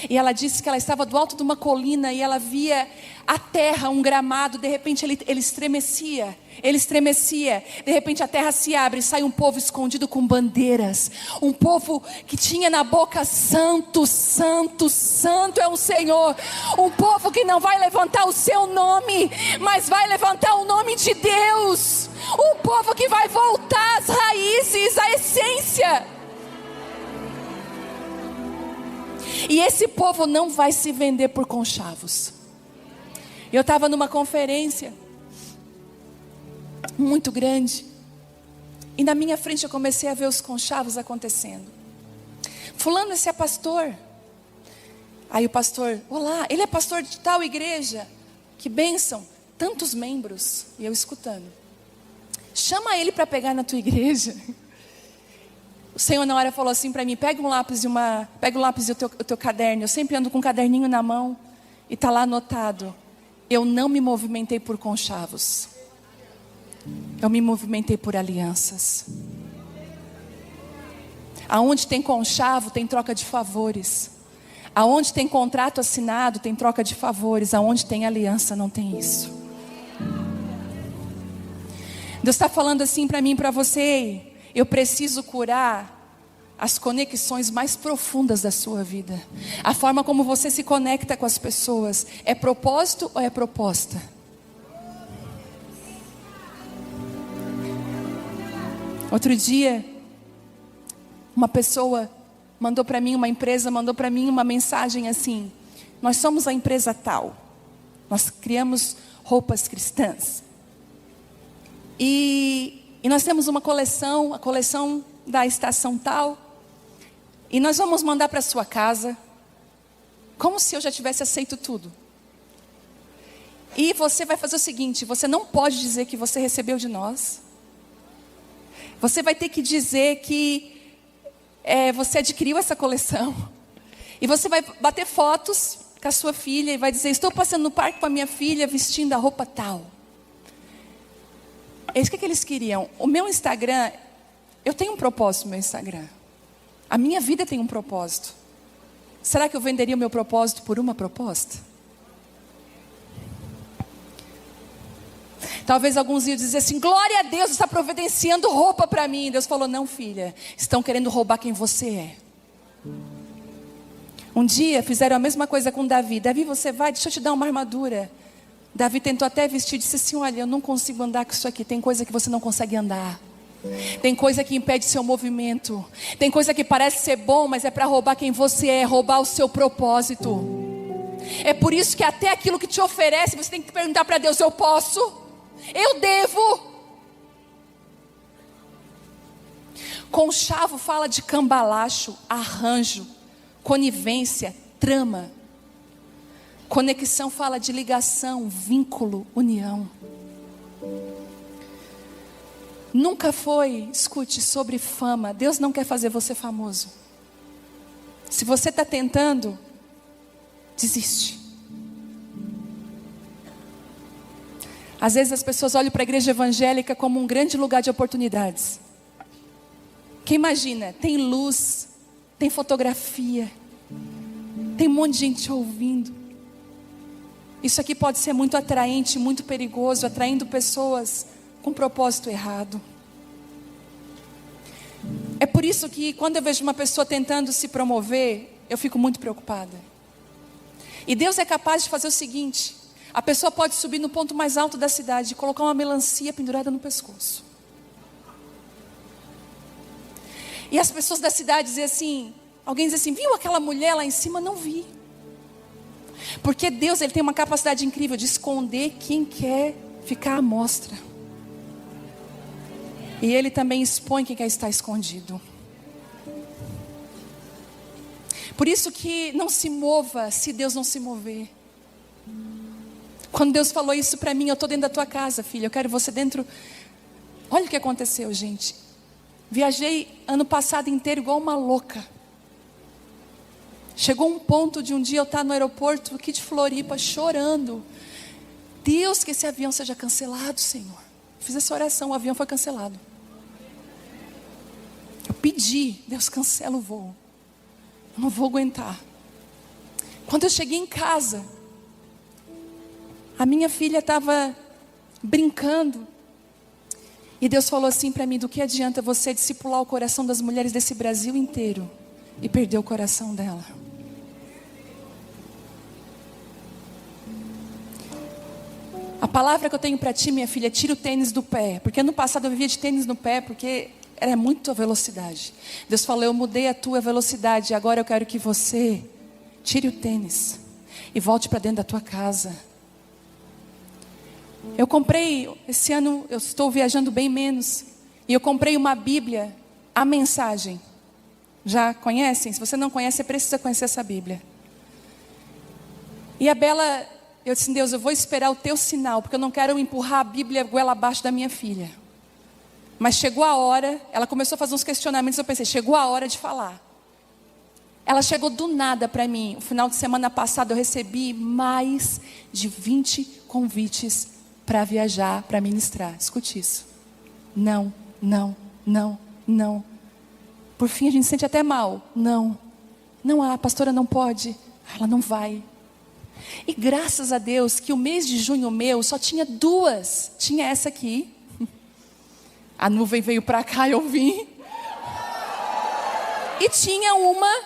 A: E ela disse que ela estava do alto de uma colina e ela via a terra, um gramado. De repente ele estremecia. Ele estremecia. De repente a terra se abre e sai um povo escondido com bandeiras. Um povo que tinha na boca: santo, santo, santo é o Senhor. Um povo que não vai levantar o seu nome, mas vai levantar o nome de Deus. Um povo que vai voltar às raízes, à essência. E esse povo não vai se vender por conchavos. Eu estava numa conferência muito grande, e na minha frente eu comecei a ver os conchavos acontecendo. Fulano, esse é pastor. Aí o pastor: olá, ele é pastor de tal igreja. Que bênção, tantos membros. E eu escutando: chama ele para pegar na tua igreja. O Senhor na hora falou assim para mim: pega um lápis e o teu caderno. Eu sempre ando com um caderninho na mão e está lá anotado: eu não me movimentei por conchavos, eu me movimentei por alianças. Aonde tem conchavo tem troca de favores. Aonde tem contrato assinado tem troca de favores. Aonde tem aliança não tem isso. Deus está falando assim para mim e para você: eu preciso curar as conexões mais profundas da sua vida. A forma como você se conecta com as pessoas. É propósito ou é proposta? Outro dia, uma pessoa mandou para mim, uma empresa mandou para mim uma mensagem assim: nós somos a empresa tal, nós criamos roupas cristãs. E nós temos uma coleção, a coleção da estação tal. E nós vamos mandar para sua casa. Como se eu já tivesse aceito tudo. E você vai fazer o seguinte: você não pode dizer que você recebeu de nós. Você vai ter que dizer que você adquiriu essa coleção. E você vai bater fotos com a sua filha e vai dizer: estou passando no parque com a minha filha vestindo a roupa tal. É isso que eles queriam. O meu Instagram, eu tenho um propósito no meu Instagram. A minha vida tem um propósito. Será que eu venderia o meu propósito por uma proposta? Talvez alguns iam dizer assim: glória a Deus, está providenciando roupa para mim. Deus falou: não, filha, estão querendo roubar quem você é. Um dia fizeram a mesma coisa com Davi. Davi, você vai, deixa eu te dar uma armadura. Davi tentou até vestir, disse assim: olha, eu não consigo andar com isso aqui. Tem coisa que você não consegue andar. Tem coisa que impede seu movimento. Tem coisa que parece ser bom, mas é para roubar quem você é, roubar o seu propósito. É por isso que até aquilo que te oferece, você tem que perguntar para Deus: eu posso? Eu devo? Conchavo fala de cambalacho, arranjo, conivência, trama. Conexão fala de ligação, vínculo, união. Nunca foi, escute, sobre fama. Deus não quer fazer você famoso. Se você está tentando, desiste. Às vezes as pessoas olham para a igreja evangélica como um grande lugar de oportunidades. Que imagina, tem luz, tem fotografia, tem um monte de gente ouvindo. isso aqui pode ser muito atraente, muito perigoso, atraindo pessoas com propósito errado. É por isso que quando eu vejo uma pessoa tentando se promover, eu fico muito preocupada. E Deus é capaz de fazer o seguinte: a pessoa pode subir no ponto mais alto da cidade e colocar uma melancia pendurada no pescoço. E as pessoas da cidade dizem assim, alguém diz assim, viu aquela mulher lá em cima? Não vi. Porque Deus, Ele tem uma capacidade incrível de esconder quem quer ficar à mostra. E Ele também expõe quem quer estar escondido. Por isso que não se mova se Deus não se mover. Quando Deus falou isso para mim, eu estou dentro da tua casa, filha, eu quero você dentro. Olha o que aconteceu, gente. Viajei ano passado inteiro igual uma louca. Chegou um ponto de um dia eu estar no aeroporto aqui de Floripa, chorando. Deus, que esse avião seja cancelado, Senhor. Fiz essa oração, o avião foi cancelado. Eu pedi, Deus, cancela o voo. Eu não vou aguentar. Quando eu cheguei em casa, a minha filha estava brincando. E Deus falou assim para mim, do que adianta você discipular o coração das mulheres desse Brasil inteiro e perder o coração dela? A palavra que eu tenho para ti, minha filha, tira o tênis do pé. Porque ano passado eu vivia de tênis no pé, porque era muito a velocidade. Deus falou, eu mudei a tua velocidade, agora eu quero que você tire o tênis e volte para dentro da tua casa. Eu comprei, esse ano eu estou viajando bem menos, e eu comprei uma Bíblia, a Mensagem. Já conhecem? Se você não conhece, você precisa conhecer essa Bíblia. E a Bela, eu disse, Deus, eu vou esperar o teu sinal, porque eu não quero empurrar a Bíblia goela abaixo da minha filha. Mas chegou a hora, ela começou a fazer uns questionamentos, eu pensei, chegou a hora de falar. Ela chegou do nada para mim. O final de semana passado eu recebi mais de 20 convites para viajar, para ministrar. Escute isso. Não, não, não, não. Por fim a gente se sente até mal. Não, não, a pastora não pode. Ela não vai. E graças a Deus que o mês de junho meu só tinha duas. Tinha essa aqui. A nuvem veio para cá e eu vim. E tinha uma,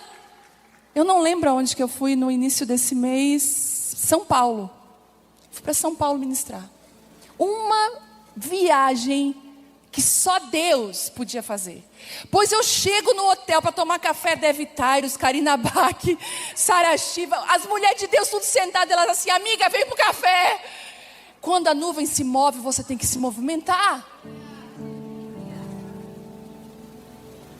A: eu não lembro aonde que eu fui no início desse mês, São Paulo. Fui para São Paulo ministrar. Uma viagem que só Deus podia fazer. Pois eu chego no hotel para tomar café, Dev Tyrus, Karina Bach, Sara Shiva, as mulheres de Deus tudo sentadas, elas assim, amiga, vem pro café. Quando a nuvem se move, você tem que se movimentar.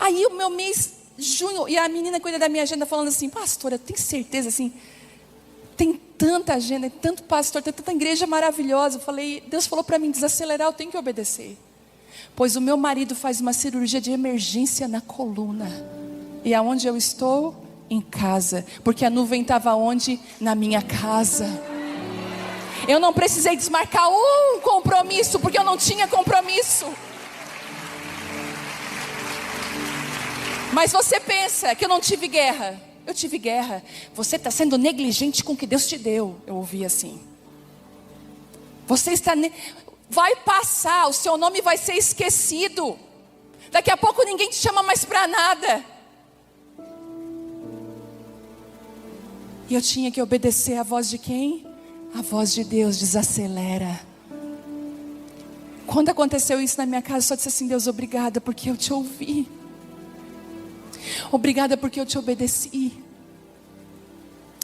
A: Aí o meu mês, junho, e a menina cuida da minha agenda falando assim, pastora, eu tenho certeza assim, tem tanta agenda, tem tanto pastor, tem tanta igreja maravilhosa. Eu falei, Deus falou para mim, desacelerar, eu tenho que obedecer. Pois o meu marido faz uma cirurgia de emergência na coluna. E aonde eu estou? Em casa. Porque a nuvem estava onde? Na minha casa. Eu não precisei desmarcar um compromisso, porque eu não tinha compromisso. Mas você pensa que eu não tive guerra. Eu tive guerra. Você está sendo negligente com o que Deus te deu. Eu ouvi assim. Você está... Vai passar, o seu nome vai ser esquecido. Daqui a pouco ninguém te chama mais para nada. E eu tinha que obedecer a voz de quem? A voz de Deus, desacelera. Quando aconteceu isso na minha casa, eu só disse assim, Deus, obrigada porque eu te ouvi. Obrigada porque eu te obedeci.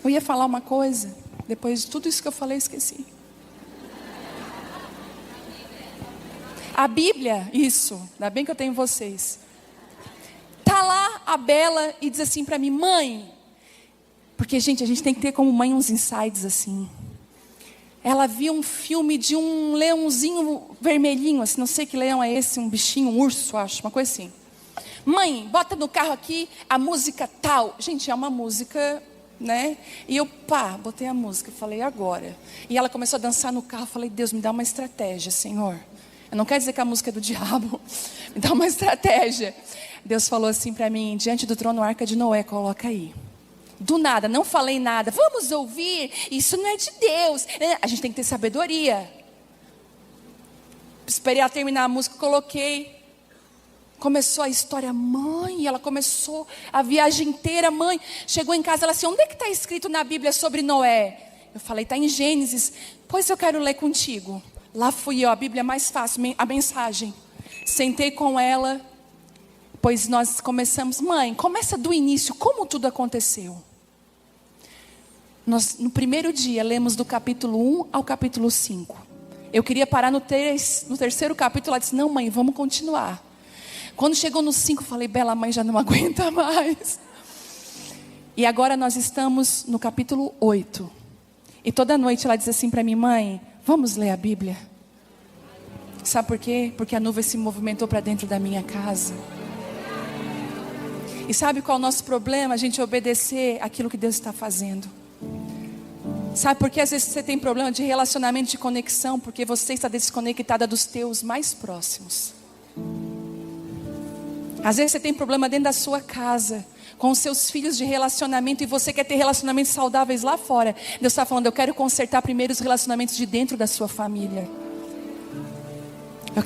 A: Eu ia falar uma coisa, depois de tudo isso que eu falei, eu esqueci. A Bíblia, isso, ainda bem que eu tenho vocês. Tá lá a Bela e diz assim para mim, mãe, porque gente, a gente tem que ter como mãe uns insights assim. Ela viu um filme de um leãozinho vermelhinho, assim, não sei que leão é esse, um bichinho, um urso, acho, uma coisa assim. Mãe, bota no carro aqui a música tal. Gente, é uma música, né? E eu, botei a música, falei, agora. E ela começou a dançar no carro, falei, Deus, me dá uma estratégia, Senhor. Eu não quero dizer que a música é do diabo, me dá uma estratégia. Deus falou assim para mim, diante do trono Arca de Noé, coloca aí. Do nada, não falei nada. Vamos ouvir, isso não é de Deus. A gente tem que ter sabedoria. Esperei ela terminar a música, coloquei. Começou a história, mãe, ela começou a viagem inteira, mãe. Chegou em casa, ela assim, onde é que está escrito na Bíblia sobre Noé? Eu falei, está em Gênesis. Pois eu quero ler contigo. Lá fui eu, a Bíblia mais fácil, a mensagem. Sentei com ela, pois nós começamos, mãe, começa do início, como tudo aconteceu. Nós, no primeiro dia, lemos do capítulo 1 ao capítulo 5. Eu queria parar no terceiro capítulo, ela disse, não mãe, vamos continuar. Quando chegou no 5, falei, Bela, mãe já não aguenta mais. E agora nós estamos no capítulo 8. E toda noite ela diz assim para mim, mãe, vamos ler a Bíblia. Sabe por quê? Porque a nuvem se movimentou para dentro da minha casa. E sabe qual é o nosso problema? A gente obedecer aquilo que Deus está fazendo. Sabe por que às vezes você tem problema de relacionamento, de conexão? Porque você está desconectada dos teus mais próximos. Às vezes você tem problema dentro da sua casa, com os seus filhos de relacionamento, e você quer ter relacionamentos saudáveis lá fora. Deus está falando, eu quero consertar primeiro os relacionamentos de dentro da sua família. Eu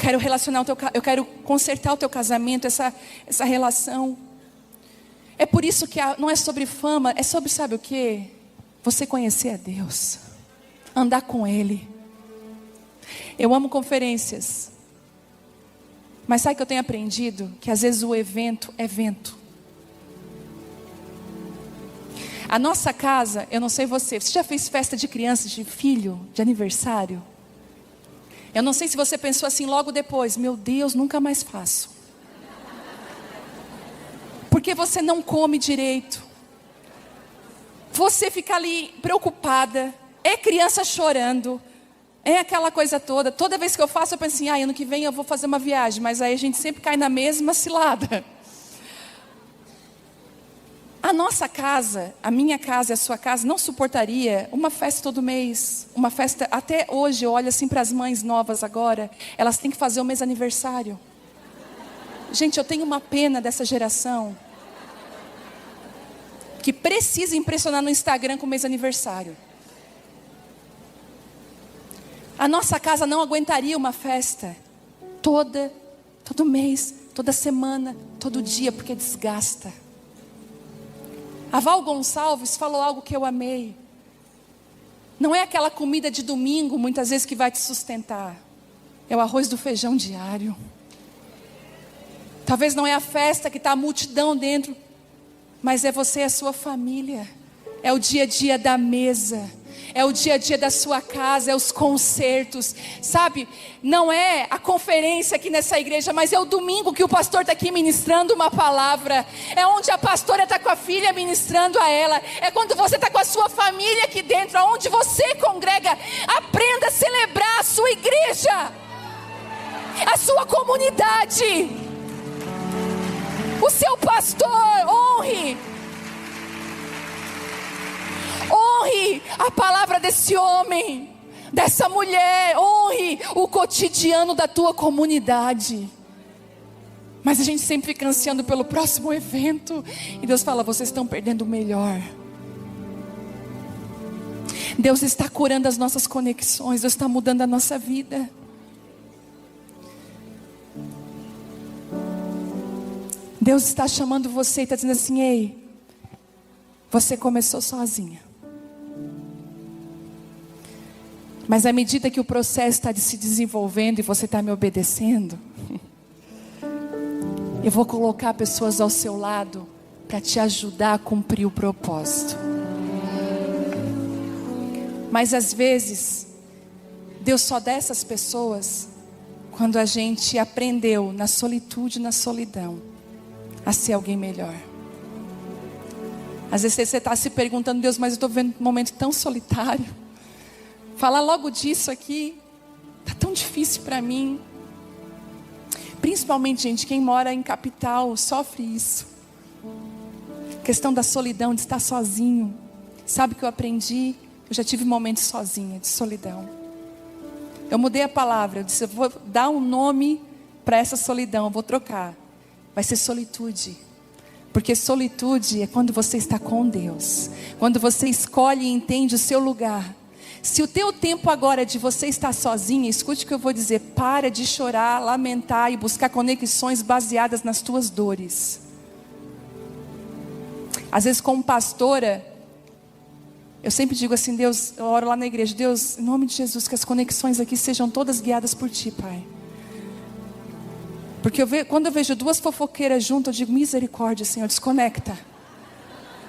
A: quero consertar o teu casamento, essa relação. É por isso que não é sobre fama, é sobre, sabe o quê? Você conhecer a Deus, andar com Ele. Eu amo conferências, mas sabe o que eu tenho aprendido? Que às vezes o evento é vento. A nossa casa, eu não sei você já fez festa de criança, de filho, de aniversário? Eu não sei se você pensou assim logo depois, meu Deus, nunca mais faço. Porque você não come direito. Você fica ali preocupada, é criança chorando, é aquela coisa toda. Toda vez que eu faço, eu penso assim, ano que vem eu vou fazer uma viagem, mas aí a gente sempre cai na mesma cilada. A nossa casa, a minha casa e a sua casa não suportaria uma festa todo mês. Uma festa, até hoje eu olho assim para as mães novas agora, elas têm que fazer o mês aniversário. Gente, eu tenho uma pena dessa geração que precisa impressionar no Instagram com o mês aniversário. A nossa casa não aguentaria uma festa todo mês, toda semana, todo dia, porque desgasta. A Val Gonçalves falou algo que eu amei. Não é aquela comida de domingo, muitas vezes, que vai te sustentar. É o arroz do feijão diário. Talvez não é a festa que está a multidão dentro, mas é você e a sua família. É o dia a dia da mesa. É o dia a dia da sua casa, é os concertos, sabe? Não é a conferência aqui nessa igreja, mas é o domingo que o pastor está aqui ministrando uma palavra. É onde a pastora está com a filha ministrando a ela. É quando você está com a sua família aqui dentro, onde você congrega. Aprenda a celebrar a sua igreja, a sua comunidade, o seu pastor. Honre a palavra desse homem, dessa mulher. Honre o cotidiano da tua comunidade. Mas a gente sempre fica ansiando pelo próximo evento, e Deus fala, vocês estão perdendo o melhor. Deus está curando as nossas conexões, Deus está mudando a nossa vida. Deus está chamando você e está dizendo assim, ei, você começou sozinha. Mas à medida que o processo está se desenvolvendo e você está me obedecendo, eu vou colocar pessoas ao seu lado para te ajudar a cumprir o propósito. Mas às vezes, Deus só dá essas pessoas quando a gente aprendeu na solitude, na solidão, a ser alguém melhor. Às vezes você está se perguntando, Deus, mas eu estou vivendo um momento tão solitário. Falar logo disso aqui está tão difícil para mim. Principalmente, gente, quem mora em capital sofre isso. A questão da solidão, de estar sozinho. Sabe o que eu aprendi? Eu já tive momentos sozinha, de solidão. Eu mudei a palavra, eu disse, eu vou dar um nome para essa solidão, eu vou trocar. Vai ser solitude. Porque solitude é quando você está com Deus. Quando você escolhe e entende o seu lugar. Se o teu tempo agora é de você estar sozinha, escute o que eu vou dizer. Para de chorar, lamentar e buscar conexões baseadas nas tuas dores. Às vezes como pastora, eu sempre digo assim, Deus, eu oro lá na igreja, Deus, em nome de Jesus, que as conexões aqui sejam todas guiadas por Ti, Pai. Porque quando eu vejo duas fofoqueiras juntas, eu digo, misericórdia, Senhor, desconecta.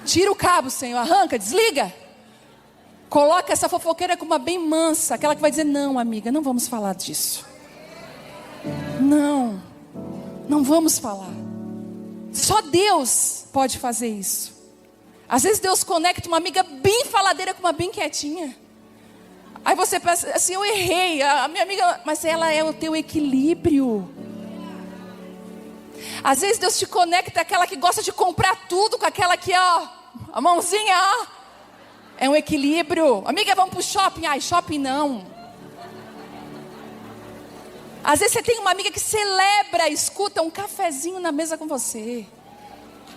A: Tira o cabo, Senhor, arranca, desliga. Coloca essa fofoqueira com uma bem mansa, aquela que vai dizer, não, amiga, não vamos falar disso. Não vamos falar. Só Deus pode fazer isso. Às vezes Deus conecta uma amiga bem faladeira com uma bem quietinha. Aí você pensa assim, eu errei, a minha amiga, mas ela é o teu equilíbrio. Às vezes Deus te conecta aquela que gosta de comprar tudo com aquela que, ó, a mãozinha, ó, é um equilíbrio. Amiga, vamos pro shopping? Ai, shopping não. Às vezes você tem uma amiga que celebra, escuta um cafezinho na mesa com você.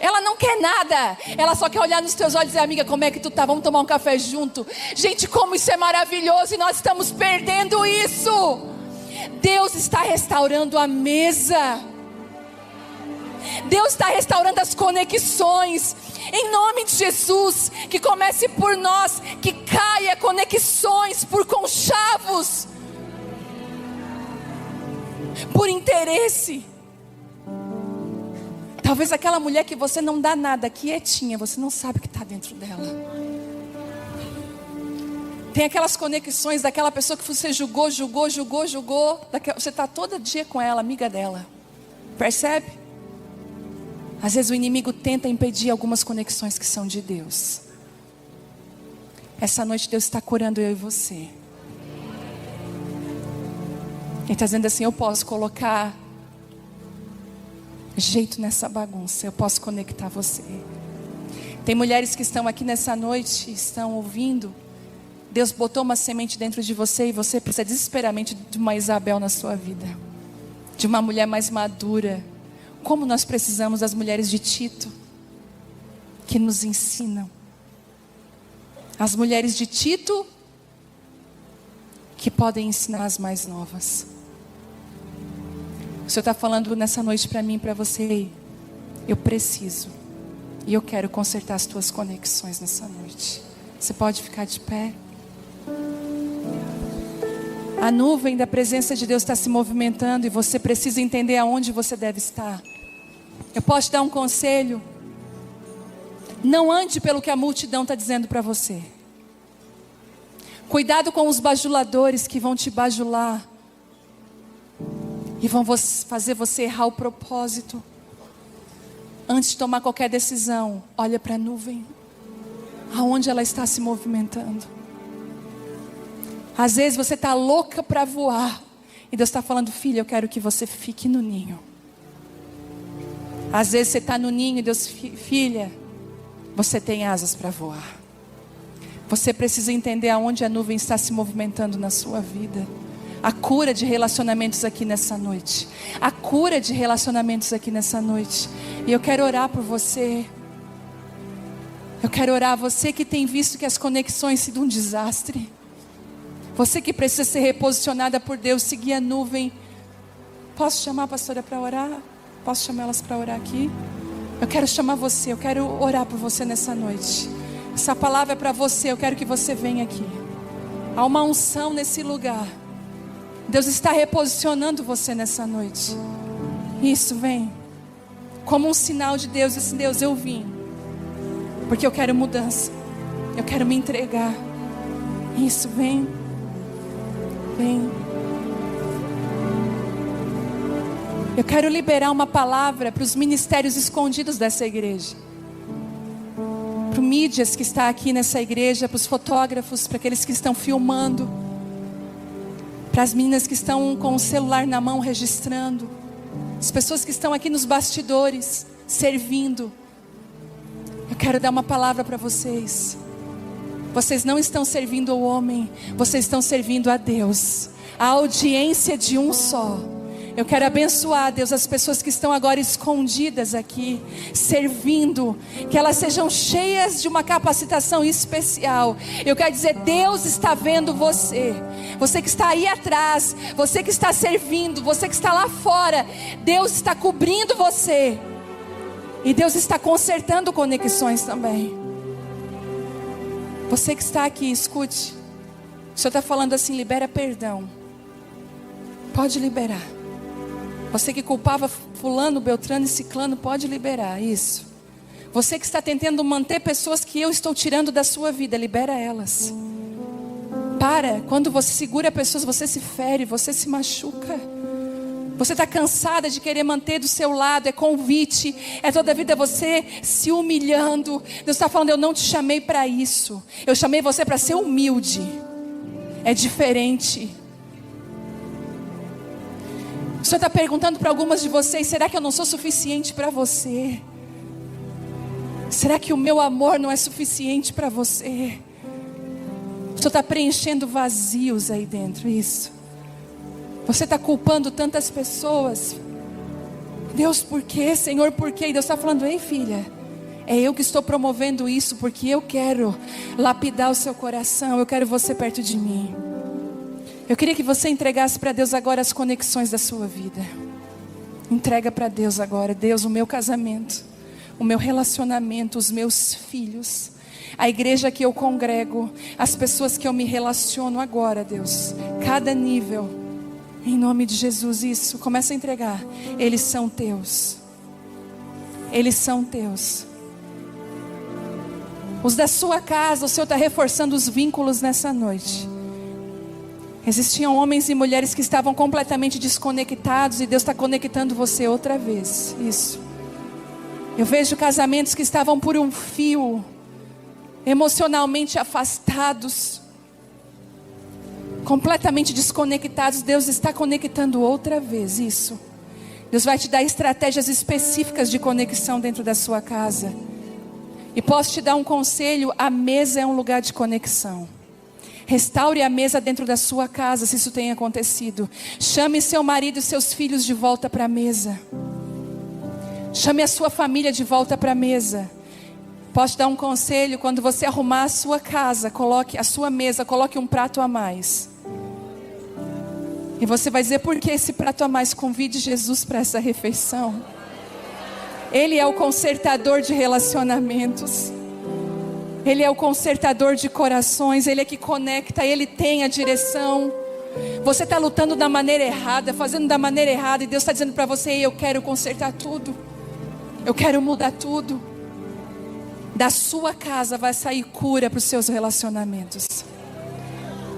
A: Ela não quer nada, ela só quer olhar nos teus olhos e dizer, amiga, como é que tu tá? Vamos tomar um café junto. Gente, como isso é maravilhoso e nós estamos perdendo isso. Deus está restaurando a mesa. Deus está restaurando as conexões. Em nome de Jesus, que comece por nós, que caia conexões por conchavos, por interesse. Talvez aquela mulher que você não dá nada, quietinha, você não sabe o que está dentro dela. Tem aquelas conexões daquela pessoa que você julgou. Você está todo dia com ela, amiga dela. Percebe? Às vezes o inimigo tenta impedir algumas conexões que são de Deus. Essa noite Deus está curando eu e você. Ele está dizendo assim, eu posso colocar jeito nessa bagunça, eu posso conectar você. Tem mulheres que estão aqui nessa noite, estão ouvindo. Deus botou uma semente dentro de você e você precisa desesperadamente de uma Isabel na sua vida, de uma mulher mais madura. Como nós precisamos das mulheres de Tito, que nos ensinam. As mulheres de Tito, que podem ensinar as mais novas. O Senhor está falando nessa noite para mim e para você. Eu preciso. E eu quero consertar as tuas conexões nessa noite. Você pode ficar de pé. A nuvem da presença de Deus está se movimentando e você precisa entender aonde você deve estar. Eu posso te dar um conselho. Não ande pelo que a multidão está dizendo para você. Cuidado com os bajuladores que vão te bajular e vão fazer você errar o propósito. Antes de tomar qualquer decisão, olha para a nuvem, aonde ela está se movimentando. Às vezes você está louca para voar e Deus está falando, filha, eu quero que você fique no ninho. Às vezes você está no ninho e Deus, filha, você tem asas para voar. Você precisa entender aonde a nuvem está se movimentando na sua vida. A cura de relacionamentos aqui nessa noite. A cura de relacionamentos aqui nessa noite. E eu quero orar por você. Eu quero orar, você que tem visto que as conexões sido um desastre. Você que precisa ser reposicionada por Deus, seguir a nuvem. Posso chamar a pastora para orar? Posso chamar elas para orar aqui? Eu quero chamar você, eu quero orar por você nessa noite. Essa palavra é para você, eu quero que você venha aqui. Há uma unção nesse lugar. Deus está reposicionando você nessa noite. Isso, vem. Como um sinal de Deus, assim, Deus, eu vim. Porque eu quero mudança. Eu quero me entregar. Isso, vem. Vem. Eu quero liberar uma palavra para os ministérios escondidos dessa igreja. Para o mídias que está aqui nessa igreja, para os fotógrafos, para aqueles que estão filmando, para as meninas que estão com o celular na mão registrando, as pessoas que estão aqui nos bastidores, servindo. Eu quero dar uma palavra para vocês. Vocês não estão servindo ao homem, vocês estão servindo a Deus. A audiência de um só. Eu quero abençoar, Deus, as pessoas que estão agora escondidas aqui, servindo, que elas sejam cheias de uma capacitação especial. Eu quero dizer, Deus está vendo você. Você que está aí atrás, você que está servindo, você que está lá fora, Deus está cobrindo você. E Deus está consertando conexões também. Você que está aqui, escute. O Senhor está falando assim, libera perdão. Pode liberar. Você que culpava fulano, beltrano e ciclano, pode liberar isso. Você que está tentando manter pessoas que eu estou tirando da sua vida, libera elas. Quando você segura pessoas, você se fere, você se machuca. Você está cansada de querer manter do seu lado, é convite, é toda a vida você se humilhando. Deus está falando, eu não te chamei para isso. Eu chamei você para ser humilde. É diferente. O Senhor está perguntando para algumas de vocês, será que eu não sou suficiente para você? Será que o meu amor não é suficiente para você? O Senhor está preenchendo vazios aí dentro, isso. Você está culpando tantas pessoas. Deus, por quê? Senhor, por quê? E Deus está falando, ei filha, é eu que estou promovendo isso, porque eu quero lapidar o seu coração, eu quero você perto de mim. Eu queria que você entregasse para Deus agora as conexões da sua vida. Entrega para Deus agora. Deus, o meu casamento, o meu relacionamento, os meus filhos, a igreja que eu congrego, as pessoas que eu me relaciono agora, Deus, cada nível, em nome de Jesus, isso, começa a entregar. Eles são teus. Eles são teus. Os da sua casa, o Senhor está reforçando os vínculos nessa noite. Existiam homens e mulheres que estavam completamente desconectados e Deus está conectando você outra vez. Isso. Eu vejo casamentos que estavam por um fio, emocionalmente afastados, completamente desconectados. Deus está conectando outra vez. Isso. Deus vai te dar estratégias específicas de conexão dentro da sua casa. E posso te dar um conselho: a mesa é um lugar de conexão. Restaure a mesa dentro da sua casa, se isso tem acontecido. Chame seu marido e seus filhos de volta para a mesa. Chame a sua família de volta para a mesa. Posso te dar um conselho: quando você arrumar a sua casa, coloque a sua mesa, coloque um prato a mais. E você vai dizer, por que esse prato a mais? Convide Jesus para essa refeição. Ele é o consertador de relacionamentos. Ele é o consertador de corações. Ele é que conecta, Ele tem a direção. Você está lutando da maneira errada, fazendo da maneira errada, e Deus está dizendo para você, eu quero consertar tudo. Eu quero mudar tudo. Da sua casa vai sair cura para os seus relacionamentos.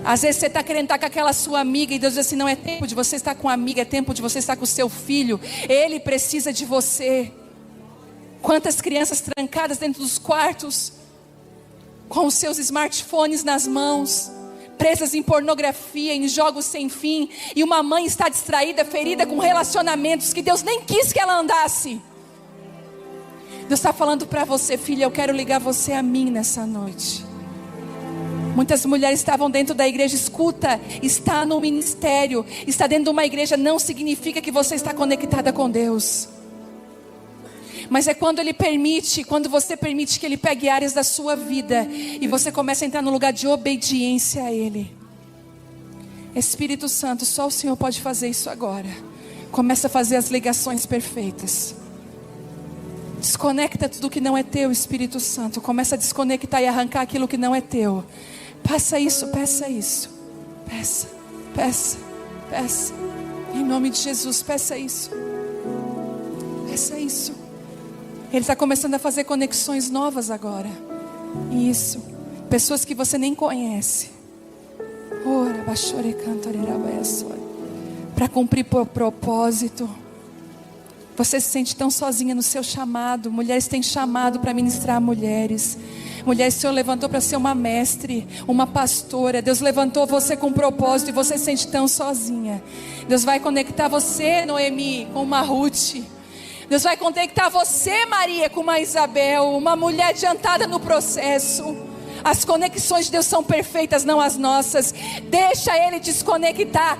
A: Às vezes você está querendo estar com aquela sua amiga, e Deus diz assim, não é tempo de você estar com a amiga, é tempo de você estar com o seu filho. Ele precisa de você. Quantas crianças trancadas dentro dos quartos, com os seus smartphones nas mãos, presas em pornografia, em jogos sem fim, e uma mãe está distraída, ferida com relacionamentos que Deus nem quis que ela andasse. Deus está falando para você, filha, eu quero ligar você a mim nessa noite. Muitas mulheres estavam dentro da igreja. Escuta, está no ministério, está dentro de uma igreja, não significa que você está conectada com Deus. Mas é quando Ele permite, quando você permite que Ele pegue áreas da sua vida e você começa a entrar no lugar de obediência a Ele. Espírito Santo, só o Senhor pode fazer isso agora. Começa a fazer as ligações perfeitas. Desconecta tudo que não é teu, Espírito Santo. Começa a desconectar e arrancar aquilo que não é teu. Peça isso, peça isso. Peça, peça, peça. Em nome de Jesus, peça isso. Peça isso. Ele está começando a fazer conexões novas agora. Isso. Pessoas que você nem conhece. Para cumprir por propósito. Você se sente tão sozinha no seu chamado. Mulheres têm chamado para ministrar a mulheres. Mulheres, o Senhor levantou para ser uma mestre, uma pastora. Deus levantou você com propósito e você se sente tão sozinha. Deus vai conectar você, Noemi, com uma Ruth. Deus vai conectar você, Maria, com uma Isabel, uma mulher adiantada no processo. As conexões de Deus são perfeitas, não as nossas. Deixa Ele desconectar.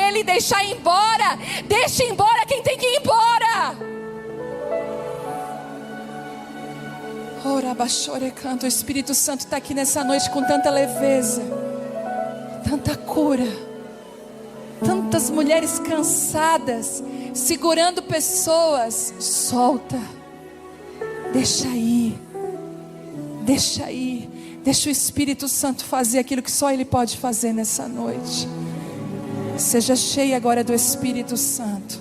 A: Ele e deixar ir embora. Deixe embora quem tem que ir embora. Ora, baixore, canto. O Espírito Santo está aqui nessa noite com tanta leveza, tanta cura. Tantas mulheres cansadas, segurando pessoas. Solta. Deixa ir. Deixa ir. Deixa o Espírito Santo fazer aquilo que só Ele pode fazer nessa noite. Seja cheia agora do Espírito Santo.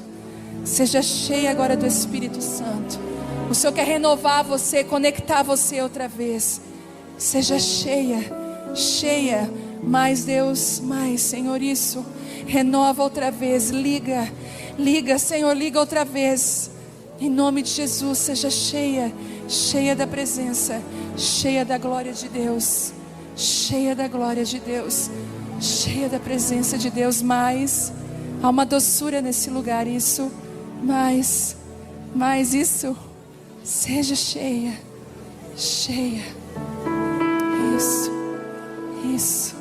A: Seja cheia agora do Espírito Santo. O Senhor quer renovar você, conectar você outra vez. Seja cheia, cheia. Mais Deus, mais Senhor, isso. Renova outra vez, liga, Senhor, liga outra vez. Em nome de Jesus, seja cheia, cheia da presença, cheia da glória de Deus, cheia da glória de Deus, cheia da presença de Deus. Mais, há uma doçura nesse lugar, isso, mais isso, seja cheia, cheia, isso.